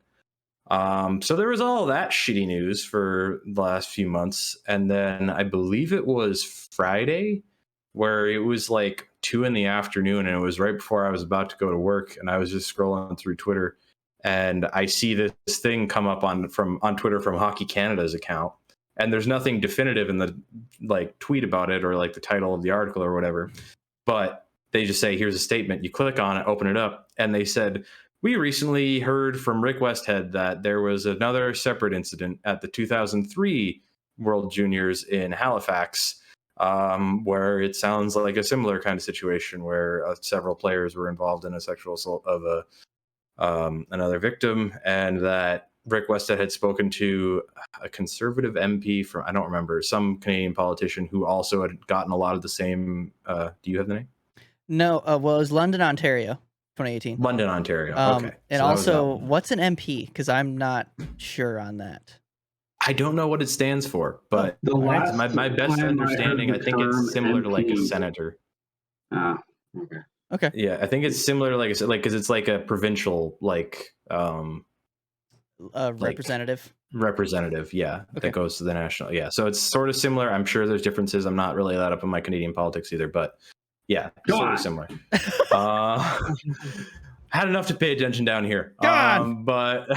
So there was all that shitty news for the last few months. And then I believe it was Friday where it was like 2 in the afternoon, and it was right before I was about to go to work. And I was just scrolling through Twitter, and I see this thing come up on Twitter from Hockey Canada's account. And there's nothing definitive in the like tweet about it or like the title of the article or whatever. But they just say, here's a statement. You click on it, open it up. And they said, we recently heard from Rick Westhead that there was another separate incident at the 2003 World Juniors in Halifax, where it sounds like a similar kind of situation where several players were involved in a sexual assault of another victim, and that Rick Westhead had spoken to a conservative MP from, I don't remember, some Canadian politician who also had gotten a lot of the same. Do you have the name? No, well, it was London, Ontario, 2018. London, Ontario. Okay. And so also, what's an MP? Because I'm not sure on that. I don't know what it stands for, but my best understanding, I think it's similar to like a senator. Okay. Okay. Yeah, I think it's similar to like because it's like a provincial Representative. Representative, yeah, Okay. that goes to the national. Yeah, so it's sort of similar. I'm sure there's differences. I'm not really that up in my Canadian politics either, but yeah, sort of similar. Had enough to pay attention down here. But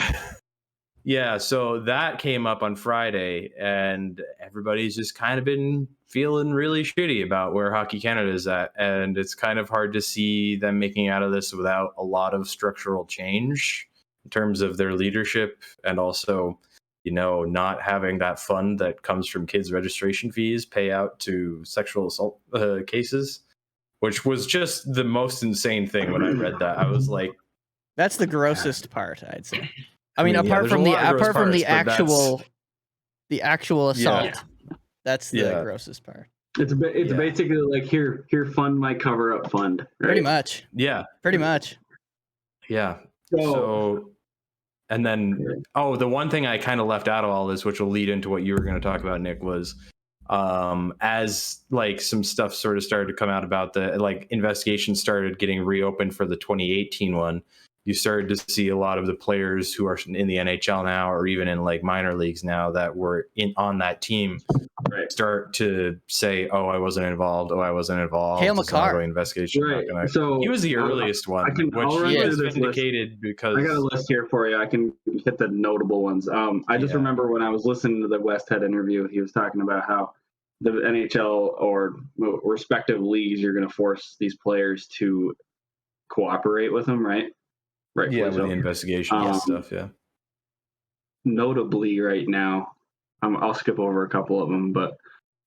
yeah, so that came up on Friday, and everybody's just kind of been feeling really shitty about where Hockey Canada is at, and it's kind of hard to see them making out of this without a lot of structural change in terms of their leadership, and also, not having that fund that comes from kids' registration fees pay out to sexual assault cases, which was just the most insane thing when I read that. I was like, that's the grossest part, I'd say. I mean, yeah, apart from the actual assault, Yeah. that's the grossest part. It's basically like here fund my cover up fund. Right? Pretty much. Yeah. Pretty much. Yeah. So and then the one thing I kind of left out of all this, which will lead into what you were going to talk about, Nick, was as like some stuff sort of started to come out about the like investigations started getting reopened for the 2018 one. You started to see a lot of the players who are in the NHL now, or even in like minor leagues now, that were on that team, start to say, "Oh, I wasn't involved. Oh, I wasn't involved." Cale Makar. Investigation. Right. So he was the earliest one, which is vindicated because I got a list here for you. I can hit the notable ones. I just remember when I was listening to the Westhead interview, he was talking about how the NHL or respective leagues are going to force these players to cooperate with them, right? Right. Yeah, with the investigation and stuff. Yeah. Notably, right now, I'll skip over a couple of them, but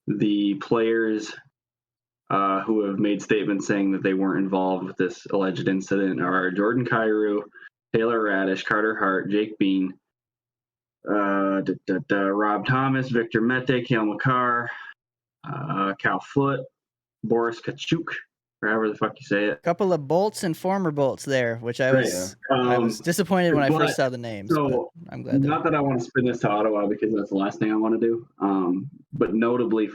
the players who have made statements saying that they weren't involved with this alleged incident are Jordan Kyrou, Taylor Radish, Carter Hart, Jake Bean, Rob Thomas, Victor Mete, Cale Makar, Cal Foote, Boris Tkachuk, however the fuck you say it. Couple of Bolts and former Bolts there, which I was disappointed when I first saw the names. So I'm glad. Not that I want to spin this to Ottawa because that's the last thing I want to do. But notably,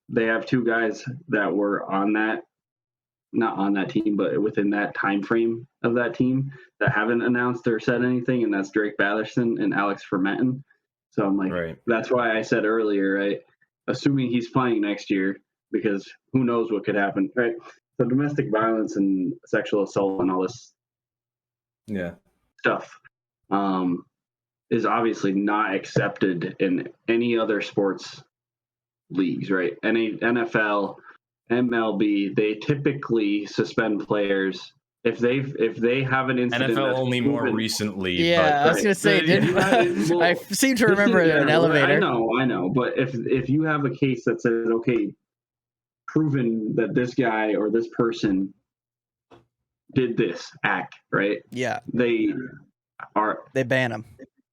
they have two guys that were not on that team, but within that time frame of that team that haven't announced or said anything, and that's Drake Batherson and Alex Fermenton. So I'm like, That's why I said earlier, right? Assuming he's playing next year, because who knows what could happen, right? So domestic violence and sexual assault and all this stuff is obviously not accepted in any other sports leagues, right? Any NFL, MLB, they typically suspend players if they have an incident. NFL that's only more proven- recently. Yeah, I was but, gonna say, Well, I seem to remember yeah, an elevator. I know, but if you have a case that says, okay, proven that this guy or this person did this act, right? Yeah, They ban them.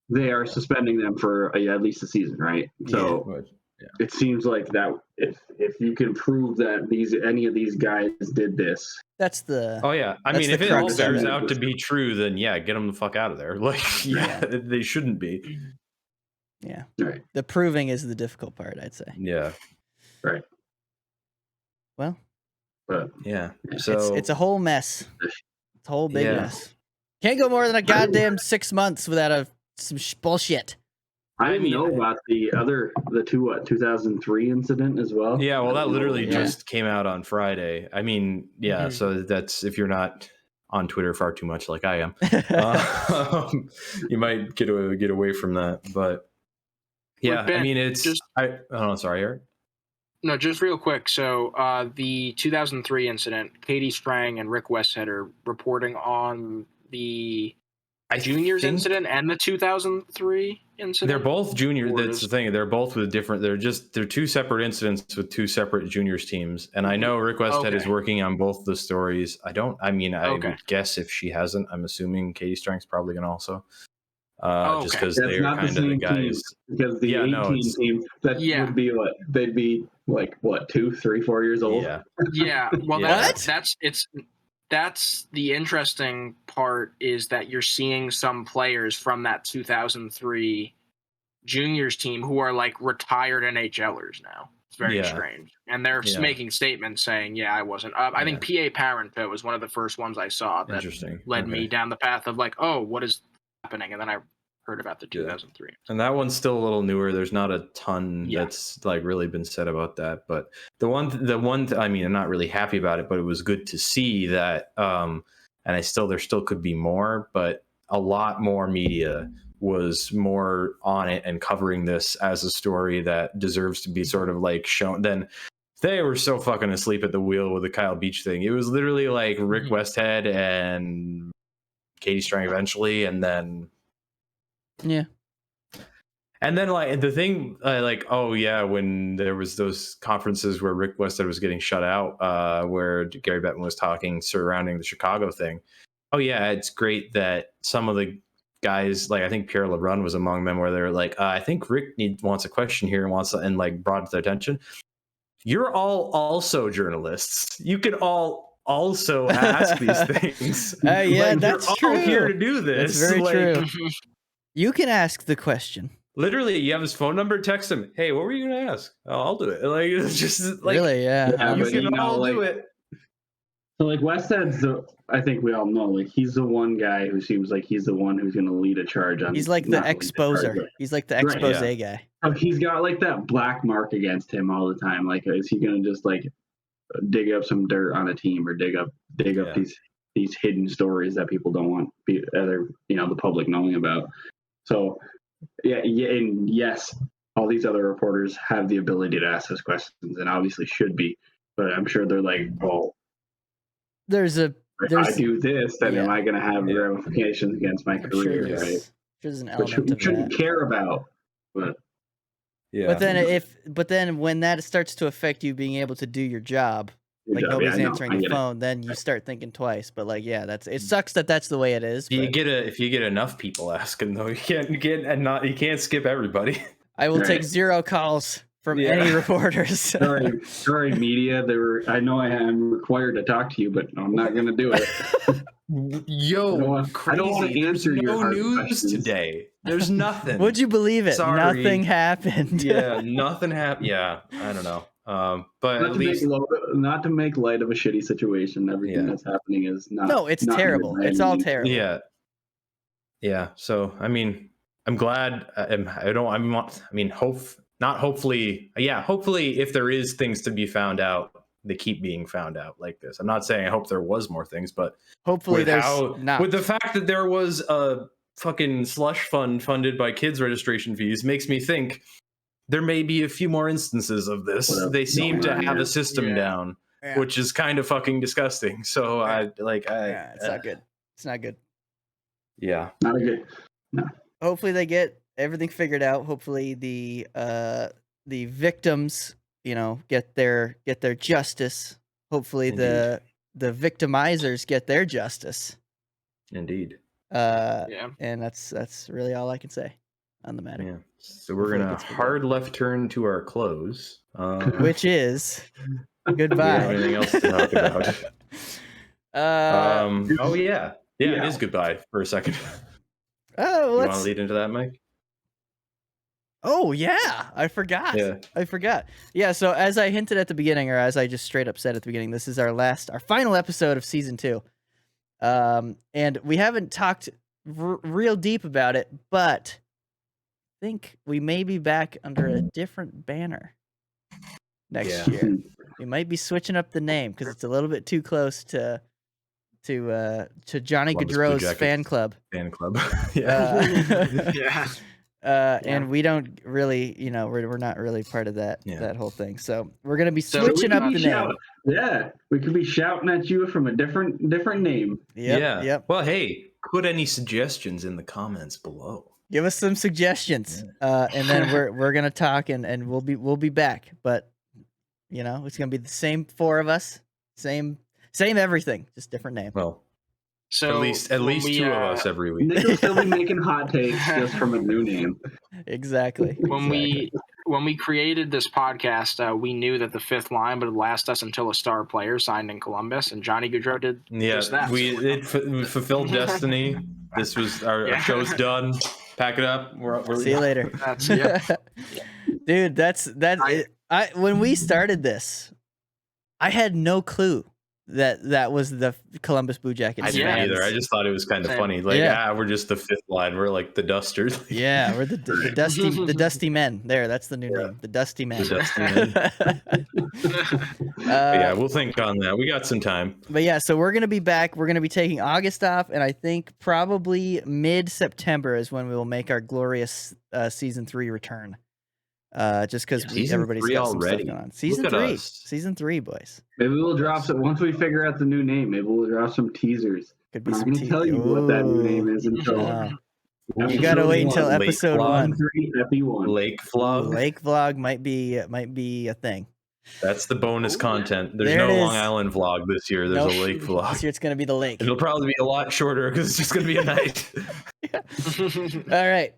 they are suspending them for at least a season, right? So but, it seems like that if you can prove that any of these guys did this, That's the. oh yeah, I That's mean, the if it all crux of turns it. out to be true, then yeah, get them the fuck out of there. Like, yeah, they shouldn't be. Yeah, right? the proving is the difficult part, I'd say. Yeah, Right. Well, But yeah. So it's a whole mess. It's a whole big Yeah. mess. Can't go more than a goddamn 6 months without some bullshit. I didn't know about the 2003 incident as well. yeah, well, that literally Yeah. just came out on Friday. I mean, yeah. So that's if you're not on Twitter far too much like I am, you might get away from that. But yeah, Ben, I mean, it's just- I don't know. Sorry, Eric. No, just real quick. So the 2003 incident, Katie Strang and Rick Westhead are reporting on the juniors incident and the 2003 incident. They're both junior. Or That's the thing. They're both with different. They're two separate incidents with two separate juniors teams. And I know Rick Westhead is working on both the stories. I would guess if she hasn't, I'm assuming Katie Strang's probably gonna also. Just because they're kind of the guys. Because the 18 team, that would be what they'd be like. What 2, 3, 4 years old? Yeah. Yeah. Well, Yeah. that's the interesting part is that you're seeing some players from that 2003 juniors team who are like retired NHLers now. It's very strange, and they're making statements saying, "Yeah, I wasn't." I think PA Parenthood was one of the first ones I saw that led me down the path of like, "Oh, what is happening?" And then I heard about the 2003. And that one's still a little newer. There's not a ton that's like really been said about that. But the one, I mean, I'm not really happy about it, but it was good to see that. And there still could be more, but a lot more media was more on it and covering this as a story that deserves to be sort of like shown. Then they were so fucking asleep at the wheel with the Kyle Beach thing. It was literally like Rick Westhead and Katie Strang eventually, and then. Yeah. And then like the thing when there was those conferences where Rick Westhead was getting shut out, where Gary Bettman was talking surrounding the Chicago thing. Oh yeah, it's great that some of the guys, like I think Pierre LeBrun was among them, where they're like, I think Rick wants a question here and like brought it to their attention. You're all also journalists. You can all also ask these things. Yeah, that's you're true. all here to do this. That's very true. You can ask the question. Literally, you have his phone number. Text him. Hey, what were you gonna ask? Oh, I'll do it. Like it's just like really, yeah. You can all do it. So like Westhead's I think we all know, like he's the one guy who seems like he's the one who's going to lead a charge on. He's like the exposer. He's like the expose guy. So he's got like that black mark against him all the time. Like, is he going to just like dig up some dirt on a team or dig up these hidden stories that people don't want the public knowing about? So and yes, all these other reporters have the ability to ask those questions and obviously should be, but I'm sure they're like, well, if I do this, then am I going to have ramifications against my career? Right? There's an element Which we shouldn't care about. But But then when that starts to affect you being able to do your job, nobody's answering the phone, then you start thinking twice. But like, it sucks that that's the way it is. If you get enough people asking though, you can't skip everybody. I will take 0 calls from any reporters. Sorry, media. I know I am required to talk to you, but I'm not going to do it. Yo, I don't want to answer your hard news questions today. There's nothing. Would you believe it? Sorry. Nothing happened. Yeah, nothing happened. Yeah, I don't know. But not at least not to make light of a shitty situation. Everything that's happening is not. No, it's not terrible. It's all terrible. Yeah. Yeah. So I mean, I'm glad. Hopefully, if there is things to be found out, they keep being found out like this. I'm not saying I hope there was more things, but hopefully there's not. With the fact that there was a fucking slush fund funded by kids' registration fees makes me think there may be a few more instances of this. They seem to have a system down. Yeah. which is kind of fucking disgusting. So Yeah, it's not good. It's not good. Yeah. Not a good. Hopefully they get everything figured out. Hopefully the victims, get their justice. Hopefully the victimizers get their justice. Indeed. Yeah. And that's really all I can say on the matter. Yeah. So we're Hopefully it gonna gets figured out. hard left turn to our close. Which is do we goodbye. have anything else to talk about? Oh yeah. It is goodbye for a second. Oh, You want to lead into that, Mike? Oh yeah, I forgot. Yeah, so as I hinted at the beginning, or as I just straight up said at the beginning, this is our final episode of season 2. And we haven't talked real deep about it, but I think we may be back under a different banner next year. We might be switching up the name because it's a little bit too close to Johnny Columbus Gaudreau's Blue Jackets fan club. Yeah. And we don't really, we're not really part of that whole thing. So we're gonna be So switching up the name. Yeah, we could be shouting at you from a different name. Yep. Well, hey, put any suggestions in the comments below. Give us some suggestions, and then we're gonna talk, and we'll be back. But it's gonna be the same 4 of us, same everything, just different name. Well, So at least 2 of us every week. Nick will still be making hot takes just from a new name. Exactly. When we created this podcast, we knew that the 5th line would last us until a star player signed in Columbus, and Johnny Gaudreau did just that. We fulfilled destiny. This was our show's done. Pack it up. We're See you later. Dude, when we started this, I had no clue that was the Columbus Blue Jackets. I didn't either. I just thought it was kind of funny. Like, we're just the 5th line. We're like the Dusters. Yeah, we're the Dusty Men. There, that's the new name. The Dusty Men. The Dusty Men. We'll think on that. We got some time. But yeah, so we're gonna be back. We're gonna be taking August off, and I think probably mid-September is when we will make our glorious season 3 return. Just because everybody's got some stuff going on. Season 3, boys. Maybe we'll drop some once we figure out the new name. Maybe we'll drop some teasers. Could be I'm some not gonna tell you what that new name is until. You gotta wait until episode 1. Lake vlog. Lake vlog might be a thing. That's the bonus content. There's there no Long Island vlog this year. There's a lake vlog. This year it's gonna be the lake. It'll probably be a lot shorter because it's just gonna be a night. All right.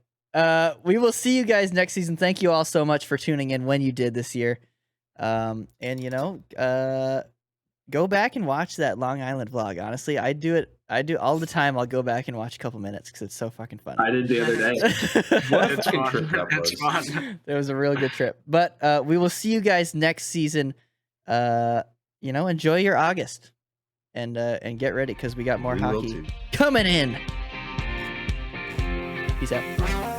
We will see you guys next season. Thank you all so much for tuning in when you did this year. And go back and watch that Long Island vlog. Honestly, I do all the time. I'll go back and watch a couple minutes because it's so fucking fun. I did the other day. What a fucking trip that was. Fun. It was a really good trip. But we will see you guys next season. Enjoy your August and get ready because we got more hockey coming in. Peace out.